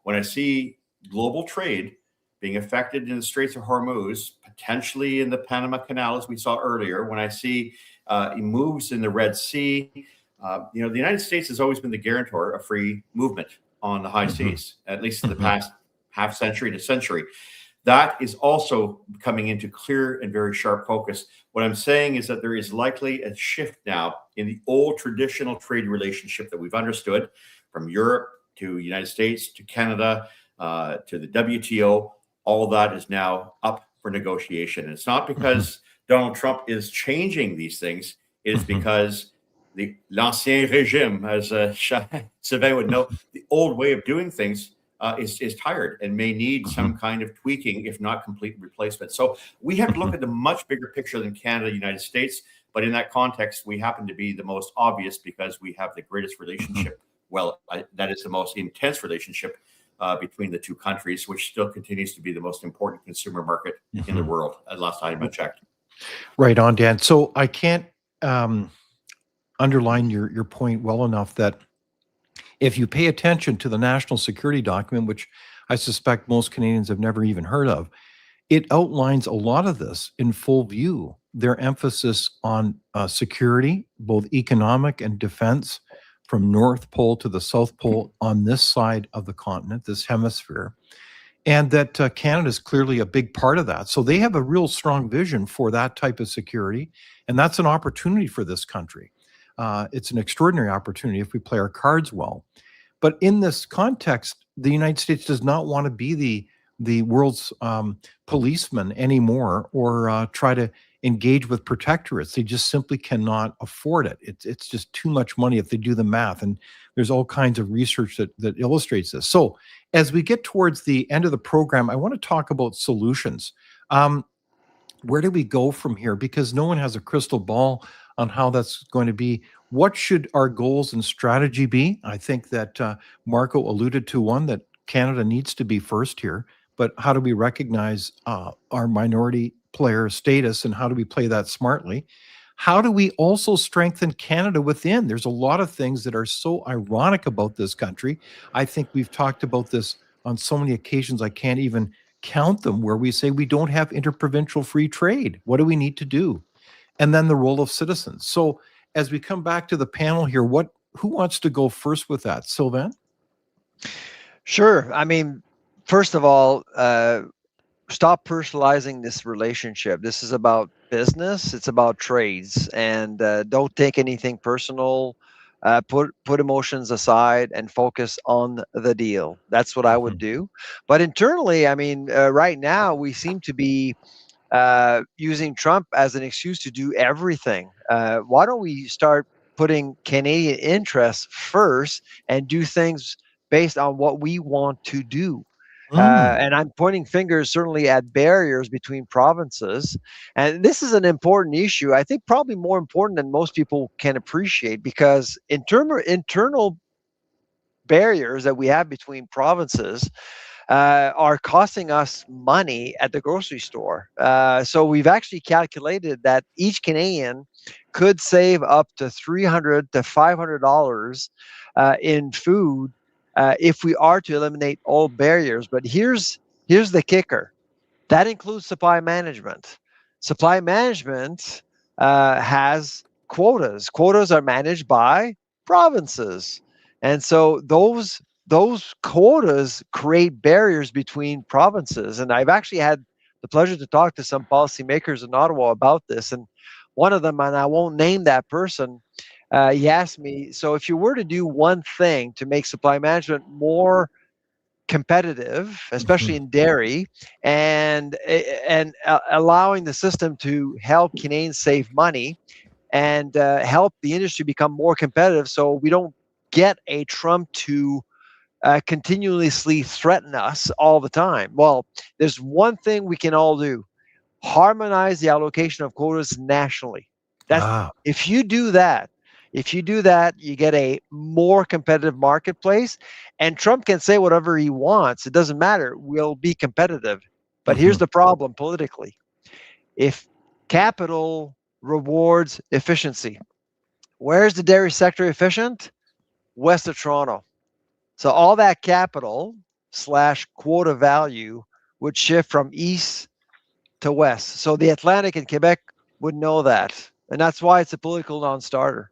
Speaker 3: when I see global trade being affected in the Straits of Hormuz, potentially in the Panama Canal, as we saw earlier, when I see moves in the Red Sea, the United States has always been the guarantor of free movement on the high
Speaker 1: Mhm.
Speaker 3: seas, at least in the
Speaker 1: Mhm.
Speaker 3: past half century to century. That is also coming into clear and very sharp focus. What I'm saying is that there is likely a shift now in the old traditional trade relationship that we've understood from Europe to the United States to Canada to the WTO. All that is now up for negotiation. And it's not
Speaker 1: Mhm.
Speaker 3: because Donald Trump is changing these things. It is
Speaker 1: Mhm.
Speaker 3: because l'ancien régime, as Sylvain would know, the old way of doing things is tired and may need
Speaker 1: Mhm.
Speaker 3: some kind of tweaking, if not complete replacement. So we have to look
Speaker 1: Mhm.
Speaker 3: at the much bigger picture than Canada, United States. But in that context, we happen to be the most obvious because we have the greatest relationship. Well, that is the most intense relationship between the two countries, which still continues to be the most important consumer market in the
Speaker 1: Mhm.
Speaker 3: world, at last time I checked.
Speaker 1: Right on, Dan. So I can't um, underline your point well enough that if you pay attention to the national security document, which I suspect most Canadians have never even heard of, it outlines a lot of this in full view. Their emphasis on security, both economic and defense, from North Pole to the South Pole on this side of the continent, this hemisphere, and that Canada is clearly a big part of that. So they have a real strong vision for that type of security, and that's an opportunity for this country. It's an extraordinary opportunity if we play our cards well. But in this context, the United States does not want to be the world's policeman anymore, or try to engage with protectorates. They just simply cannot afford it. It's just too much money if they do the math. And there's all kinds of research that illustrates this. So as we get towards the end of the program, I want to talk about solutions. Um, where do we go from here? Because no one has a crystal ball on how that's going to be. What should our goals and strategy be? I think that Marco alluded to one, that Canada needs to be first here. But how do we recognize our minority player status, and how do we play that smartly? How do we also strengthen Canada within? There's a lot of things that are so ironic about this country. I think we've talked about this on so many occasions, I can't even count them, where we say we don't have interprovincial free trade. What do we need to do? And then the role of citizens. So as we come back to the panel here, who wants to go first with that? Sylvain?
Speaker 2: Sure. I mean, first of all, stop personalizing this relationship. This is about business. It's about trades, and don't take anything personal. put emotions aside and focus on the deal. That's what I would do. But internally, I mean, right now we seem to be using Trump as an excuse to do everything. Why don't we start putting Canadian interests first and do things based on what we want to do? And I'm pointing fingers certainly at barriers between provinces. And this is an important issue. I think probably more important than most people can appreciate, because internal barriers that we have between provinces are costing us money at the grocery store. So we've actually calculated that each Canadian could save up to $300 to $500 in food if we are to eliminate all barriers. But here's the kicker: that includes supply management. Supply management has quotas. Quotas are managed by provinces, and so those quotas create barriers between provinces. And I've actually had the pleasure to talk to some policymakers in Ottawa about this. And one of them, and I won't name that person, he asked me, so if you were to do one thing to make supply management more competitive, especially in dairy, and allowing the system to help Canadians save money and help the industry become more competitive, so we don't get a Trump to continuously threaten us all the time. Well, there's one thing we can all do: harmonize the allocation of quotas nationally. That's if you do that, you get a more competitive marketplace, and Trump can say whatever he wants. It doesn't matter. We'll be competitive. But here's the problem politically: if capital rewards efficiency, where's the dairy sector efficient? West of Toronto. So all that capital / quota value would shift from east to west. So the Atlantic and Quebec would know that. And that's why it's a political non-starter.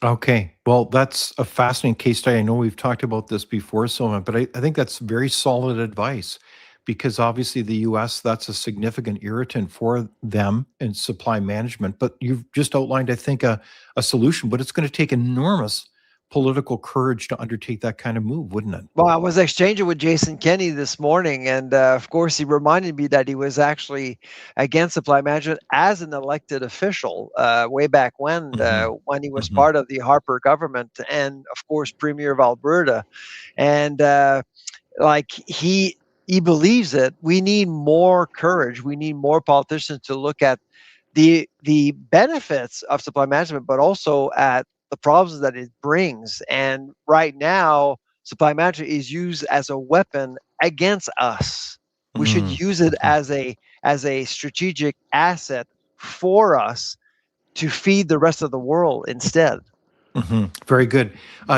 Speaker 1: Okay. Well, that's a fascinating case study. I know we've talked about this before, Sylvain, but I think that's very solid advice, because obviously the US, that's a significant irritant for them in supply management. But you've just outlined, I think, a solution, but it's going to take enormous political courage to undertake that kind of move, wouldn't it?
Speaker 2: Well, I was exchanging with Jason Kenney this morning, and of course, he reminded me that he was actually against supply management as an elected official way back when he was part of the Harper government, and of course, Premier of Alberta. And like he believes it. We need more courage. We need more politicians to look at the benefits of supply management, but also at the problems that it brings. And right now, supply management is used as a weapon against us. We should use it as a strategic asset for us to feed the rest of the world instead.
Speaker 1: Very good.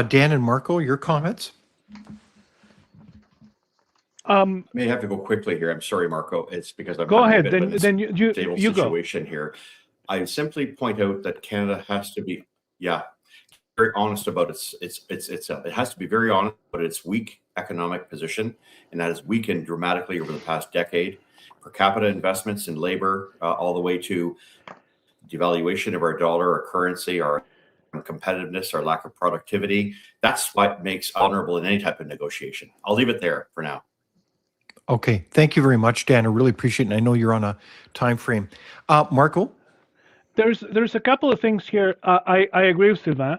Speaker 1: Dan and Marco, your comments?
Speaker 3: May have to go quickly here. I'm sorry, Marco. It's because I'm
Speaker 4: go
Speaker 3: having
Speaker 4: ahead.
Speaker 3: a bit of a
Speaker 4: Then you
Speaker 3: situation here. I simply point out that Canada has to be, very honest about it has to be very honest about its weak economic position, and that has weakened dramatically over the past decade. Per capita investments in labor, all the way to devaluation of our dollar, our currency, our competitiveness, our lack of productivity. That's what makes honorable in any type of negotiation. I'll leave it there for now.
Speaker 1: Okay. Thank you very much, Dan. I really appreciate it. And I know you're on a time frame. Marco?
Speaker 4: There's a couple of things here. I agree with Sylvain,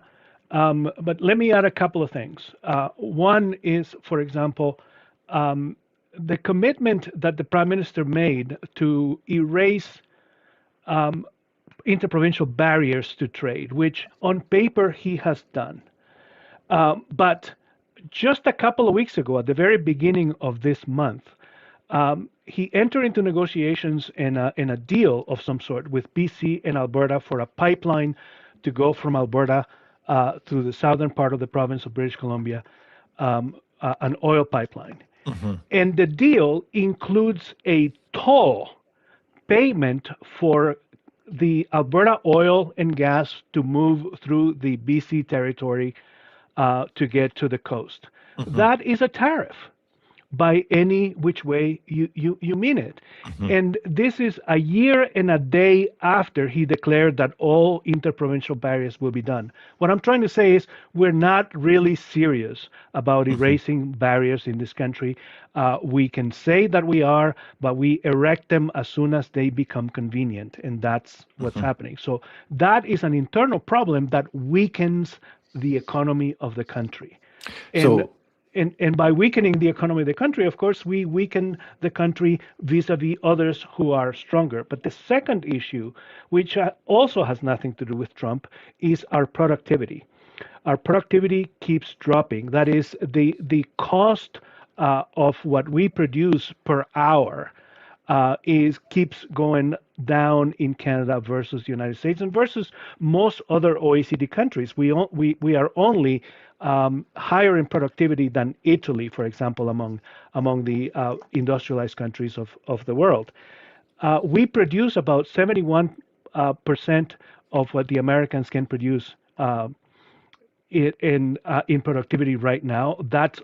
Speaker 4: but let me add a couple of things. One is, for example, the commitment that the Prime Minister made to erase interprovincial barriers to trade, which on paper he has done. But just a couple of weeks ago, at the very beginning of this month, he entered into negotiations in a deal of some sort with BC and Alberta for a pipeline to go from Alberta to the southern part of the province of British Columbia, an oil pipeline. And the deal includes a toll payment for the Alberta oil and gas to move through the BC territory to get to the coast. That is a tariff. by any which way you mean it. And this is a year and a day after he declared that all interprovincial barriers will be done. What I'm trying to say is we're not really serious about erasing barriers in this country. We can say that we are, but we erect them as soon as they become convenient, and that's what's happening. So that is an internal problem that weakens the economy of the country. And by weakening the economy of the country, of course, we weaken the country vis-a-vis others who are stronger. But the second issue, which also has nothing to do with Trump, is our productivity. Our productivity keeps dropping. That is, the cost of what we produce per hour keeps going down in Canada versus the United States and versus most other OECD countries. We are only higher in productivity than Italy, for example, among the industrialized countries of the world. We produce about 71% of what the Americans can produce in productivity right now. That's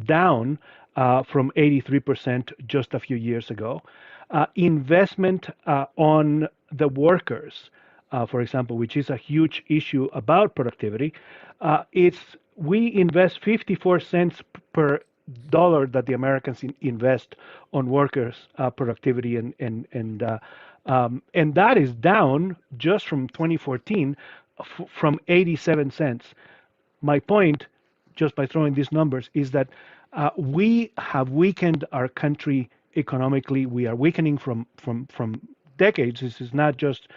Speaker 4: down from 83% just a few years ago. Investment on the workers, for example, which is a huge issue about productivity, we invest 54 cents per dollar that the Americans invest on workers' productivity, and that is down just from 2014 from 87 cents. My point, just by throwing these numbers, is that we have weakened our country economically. We are weakening from decades. This is not just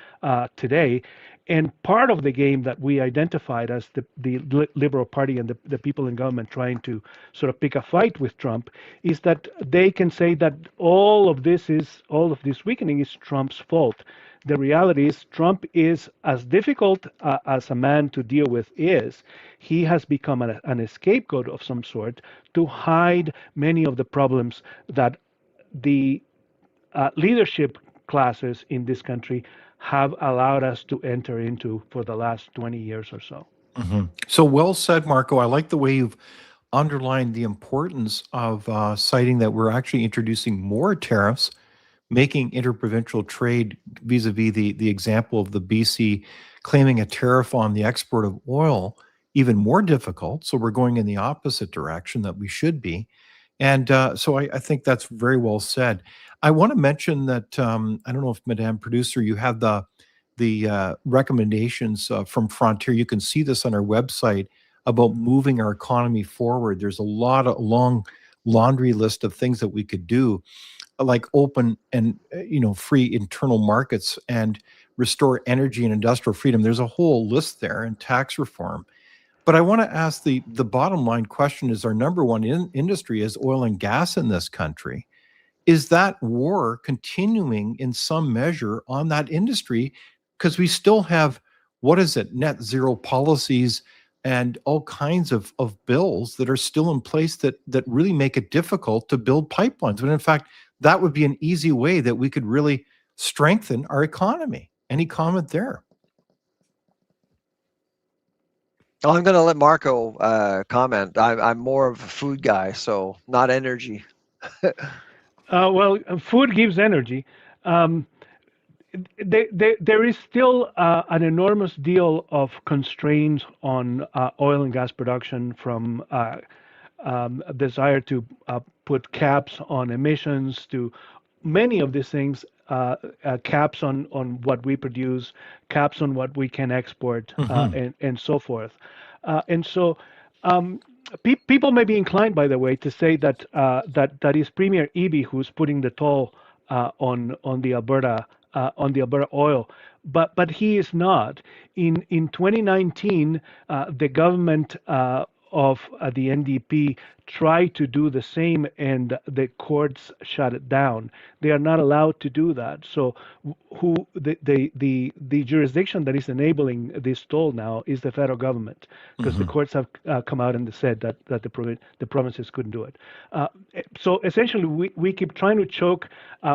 Speaker 4: today. And part of the game that we identified as the Liberal Party and the people in government trying to sort of pick a fight with Trump is that they can say that all of this weakening is Trump's fault. The reality is Trump is as difficult as a man to deal with is. He has become an scapegoat of some sort to hide many of the problems that the leadership classes in this country have allowed us to enter into for the last 20 years or so.
Speaker 1: So well said, Marco. I like the way you've underlined the importance of citing that we're actually introducing more tariffs, making interprovincial trade vis-a-vis the example of the BC claiming a tariff on the export of oil even more difficult. So we're going in the opposite direction that we should be. And so I think that's very well said. I want to mention that I don't know if Madame Producer, you have the recommendations from Frontier. You can see this on our website about moving our economy forward. There's a long laundry list of things that we could do, like open and free internal markets and restore energy and industrial freedom. There's a whole list there, and tax reform. But I want to ask the bottom line question is our number one industry is oil and gas in this country. Is that war continuing in some measure on that industry? Because we still have, net zero policies and all kinds of bills that are still in place that really make it difficult to build pipelines. But in fact, that would be an easy way that we could really strengthen our economy. Any comment there?
Speaker 2: I'm going to let Marco comment. I'm more of a food guy, so not energy.
Speaker 4: Well, food gives energy. There is still an enormous deal of constraints on oil and gas production, from desire to put caps on emissions to many of these things, caps on what we produce, caps on what we can export, and so forth. And so people may be inclined, by the way, to say that that is Premier Eby who's putting the toll on the Alberta oil, but he is not. In 2019, the government of the NDP tried to do the same, and the courts shut it down. They are not allowed to do that. So, the jurisdiction that is enabling this toll now is the federal government, because the courts have come out and said that the provinces couldn't do it. So essentially, we keep trying to choke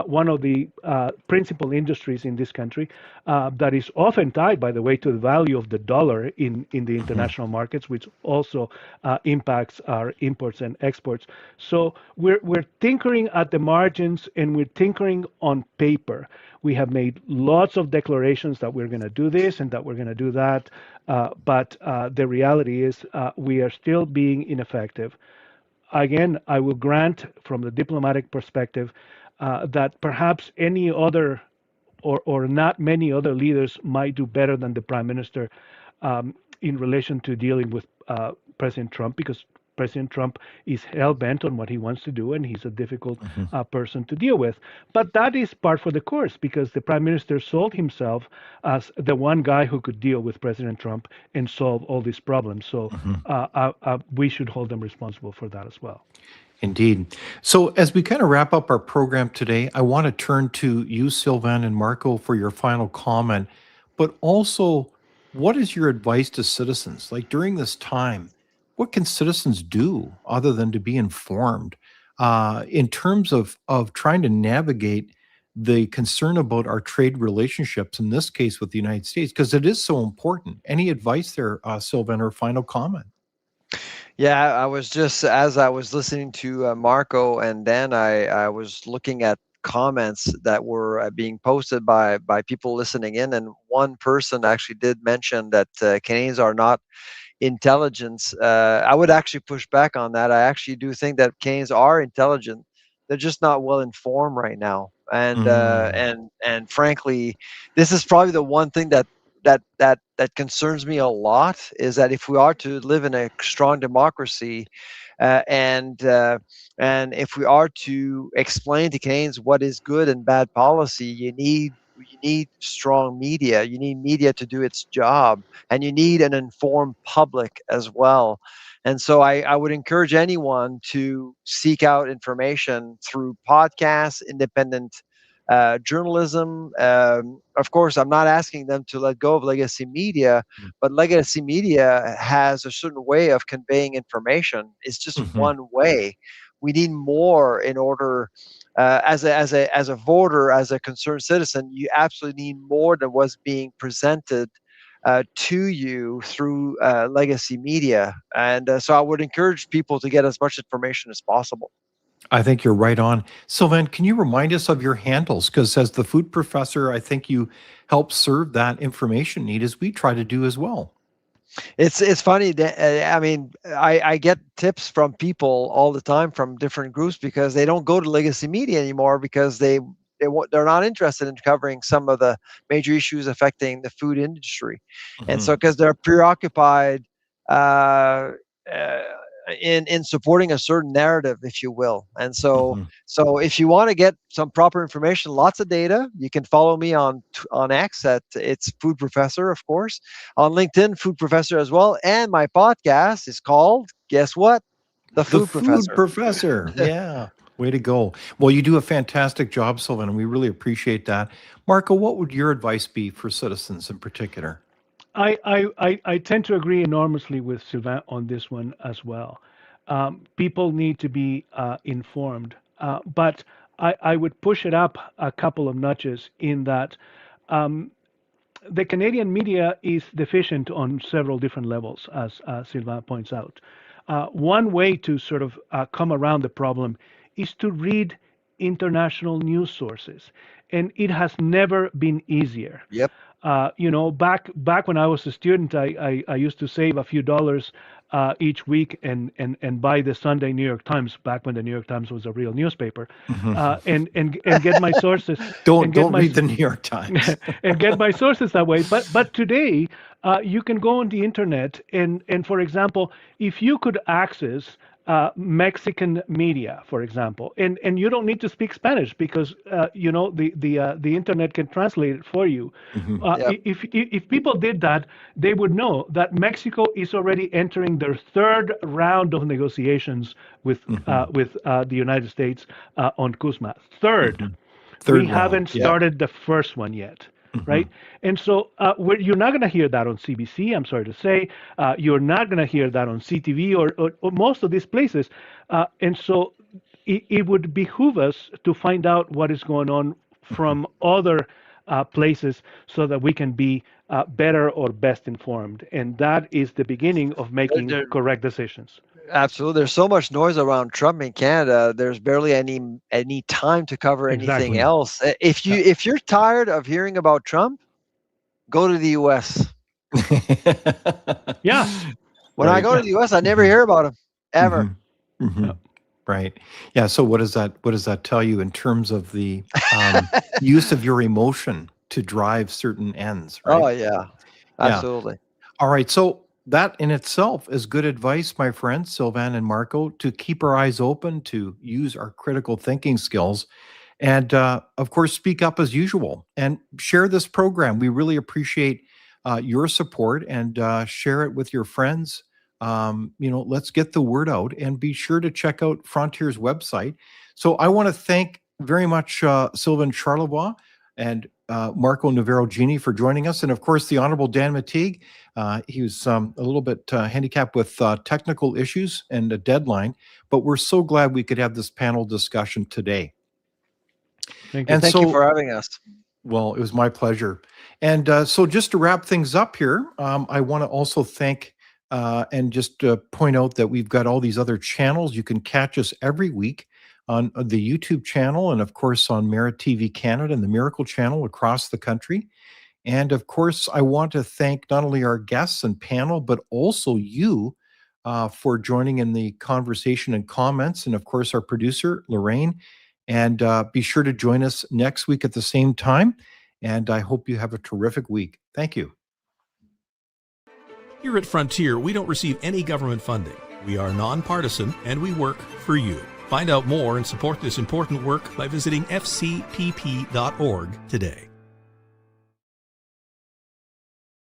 Speaker 4: one of the principal industries in this country that is often tied, by the way, to the value of the dollar in the international markets, which also impacts our imports and exports. So we're tinkering at the margins, and we're tinkering on paper. We have made lots of declarations that we're going to do this and that we're going to do that, but the reality is we are still being ineffective. Again, I will grant from the diplomatic perspective that perhaps any other or not many other leaders might do better than the prime minister in relation to dealing with President Trump, because President Trump is hell bent on what he wants to do, and he's a difficult person to deal with. But that is part for the course, because the prime minister sold himself as the one guy who could deal with President Trump and solve all these problems. So we should hold them responsible for that as well.
Speaker 1: Indeed. So as we kind of wrap up our program today, I want to turn to you, Sylvain and Marco, for your final comment. But also, what is your advice to citizens? Like during this time, what can citizens do other than to be informed in terms of trying to navigate the concern about our trade relationships, in this case with the United States, because it is so important? Any advice there, Sylvain, or final comment?
Speaker 2: Yeah, I was just, as I was listening to Marco and Dan, I was looking at comments that were being posted by people listening in, and one person actually did mention that Canadians are not intelligence. I would actually push back on that. I actually do think that Canadians are intelligent. They're just not well informed right now. And and frankly, this is probably the one thing that concerns me a lot, is that if we are to live in a strong democracy, and if we are to explain to Canadians what is good and bad policy, you need strong media. You need media to do its job, and you need an informed public as well. And so I would encourage anyone to seek out information through podcasts, independent journalism. Of course, I'm not asking them to let go of legacy media, but legacy media has a certain way of conveying information. It's just one way. We need more in order. As a voter, as a concerned citizen, you absolutely need more than what's being presented to you through legacy media. And so I would encourage people to get as much information as possible.
Speaker 1: I think you're right on. Sylvain, can you remind us of your handles? Because as the food professor, I think you help serve that information need, as we try to do as well.
Speaker 2: It's funny. I mean, I get tips from people all the time from different groups, because they don't go to legacy media anymore, because they're not interested in covering some of the major issues affecting the food industry, and so because they're preoccupied in supporting a certain narrative, if you will. And so so if you want to get some proper information, lots of data, you can follow me on X at it's Food Professor, of course, on LinkedIn, Food Professor as well. And my podcast is called, guess what? The Food
Speaker 1: Professor. Yeah. Way to go. Well, you do a fantastic job, Sylvain, and we really appreciate that. Marco, what would your advice be for citizens in particular?
Speaker 4: I tend to agree enormously with Sylvain on this one as well. People need to be informed, but I would push it up a couple of notches in that the Canadian media is deficient on several different levels, as Sylvain points out. One way to sort of come around the problem is to read international news sources, and it has never been easier.
Speaker 2: Yep.
Speaker 4: Back when I was a student, I used to save a few dollars each week and buy the Sunday New York Times, back when the New York Times was a real newspaper, and get my sources.
Speaker 1: Don't read the New York Times.
Speaker 4: And get my sources that way. But today, you can go on the internet and for example, if you could access Mexican media, for example, and you don't need to speak Spanish, because the internet can translate it for you. If people did that, they would know that Mexico is already entering their third round of negotiations with the United States on CUSMA. Third we round. Haven't started the first one yet. Right. And so you're not going to hear that on CBC, I'm sorry to say. You're not going to hear that on CTV or most of these places. And so it would behoove us to find out what is going on from other places, so that we can be better or best informed. And that is the beginning of making
Speaker 2: There-
Speaker 4: correct decisions.
Speaker 2: Absolutely. There's so much noise around Trump in Canada. There's barely any time to cover anything
Speaker 4: Exactly.
Speaker 2: else. If you're tired of hearing about Trump, go to the US.
Speaker 4: Yeah.
Speaker 2: When I
Speaker 1: Right.
Speaker 2: go to the US, I never hear about him ever.
Speaker 1: Mhm. Mhm.
Speaker 4: Yep.
Speaker 1: Right. Yeah. So what does that tell you in terms of the use of your emotion to drive certain ends? Right.
Speaker 2: Oh yeah. Absolutely.
Speaker 1: All right. So that in itself is good advice, my friends, Sylvain and Marco, to keep our eyes open, to use our critical thinking skills, and of course, speak up as usual and share this program. We really appreciate your support, and share it with your friends. Let's get the word out, and be sure to check out Frontier's website. So I want to thank very much Sylvain Charlebois and Marco Navarro-Genie for joining us, and of course the Honorable Dan McTeague. He was a little bit handicapped with technical issues and a deadline, but we're so glad we could have this panel discussion today.
Speaker 4: Thank you.
Speaker 1: And
Speaker 2: Thank
Speaker 1: so,
Speaker 2: you for having us.
Speaker 1: well, it was my pleasure. And so just to wrap things up here, I want to also thank and just point out that we've got all these other channels. You can catch us every week on the YouTube channel, and of course on Merit TV Canada and the Miracle channel across the country. And of course, I want to thank not only our guests and panel, but also you for joining in the conversation and comments. And of course, our producer, Lorraine. And be sure to join us next week at the same time. And I hope you have a terrific week. Thank you.
Speaker 6: Here at Frontier, we don't receive any government funding. We are nonpartisan and we work for you. Find out more and support this important work by visiting fcpp.org today.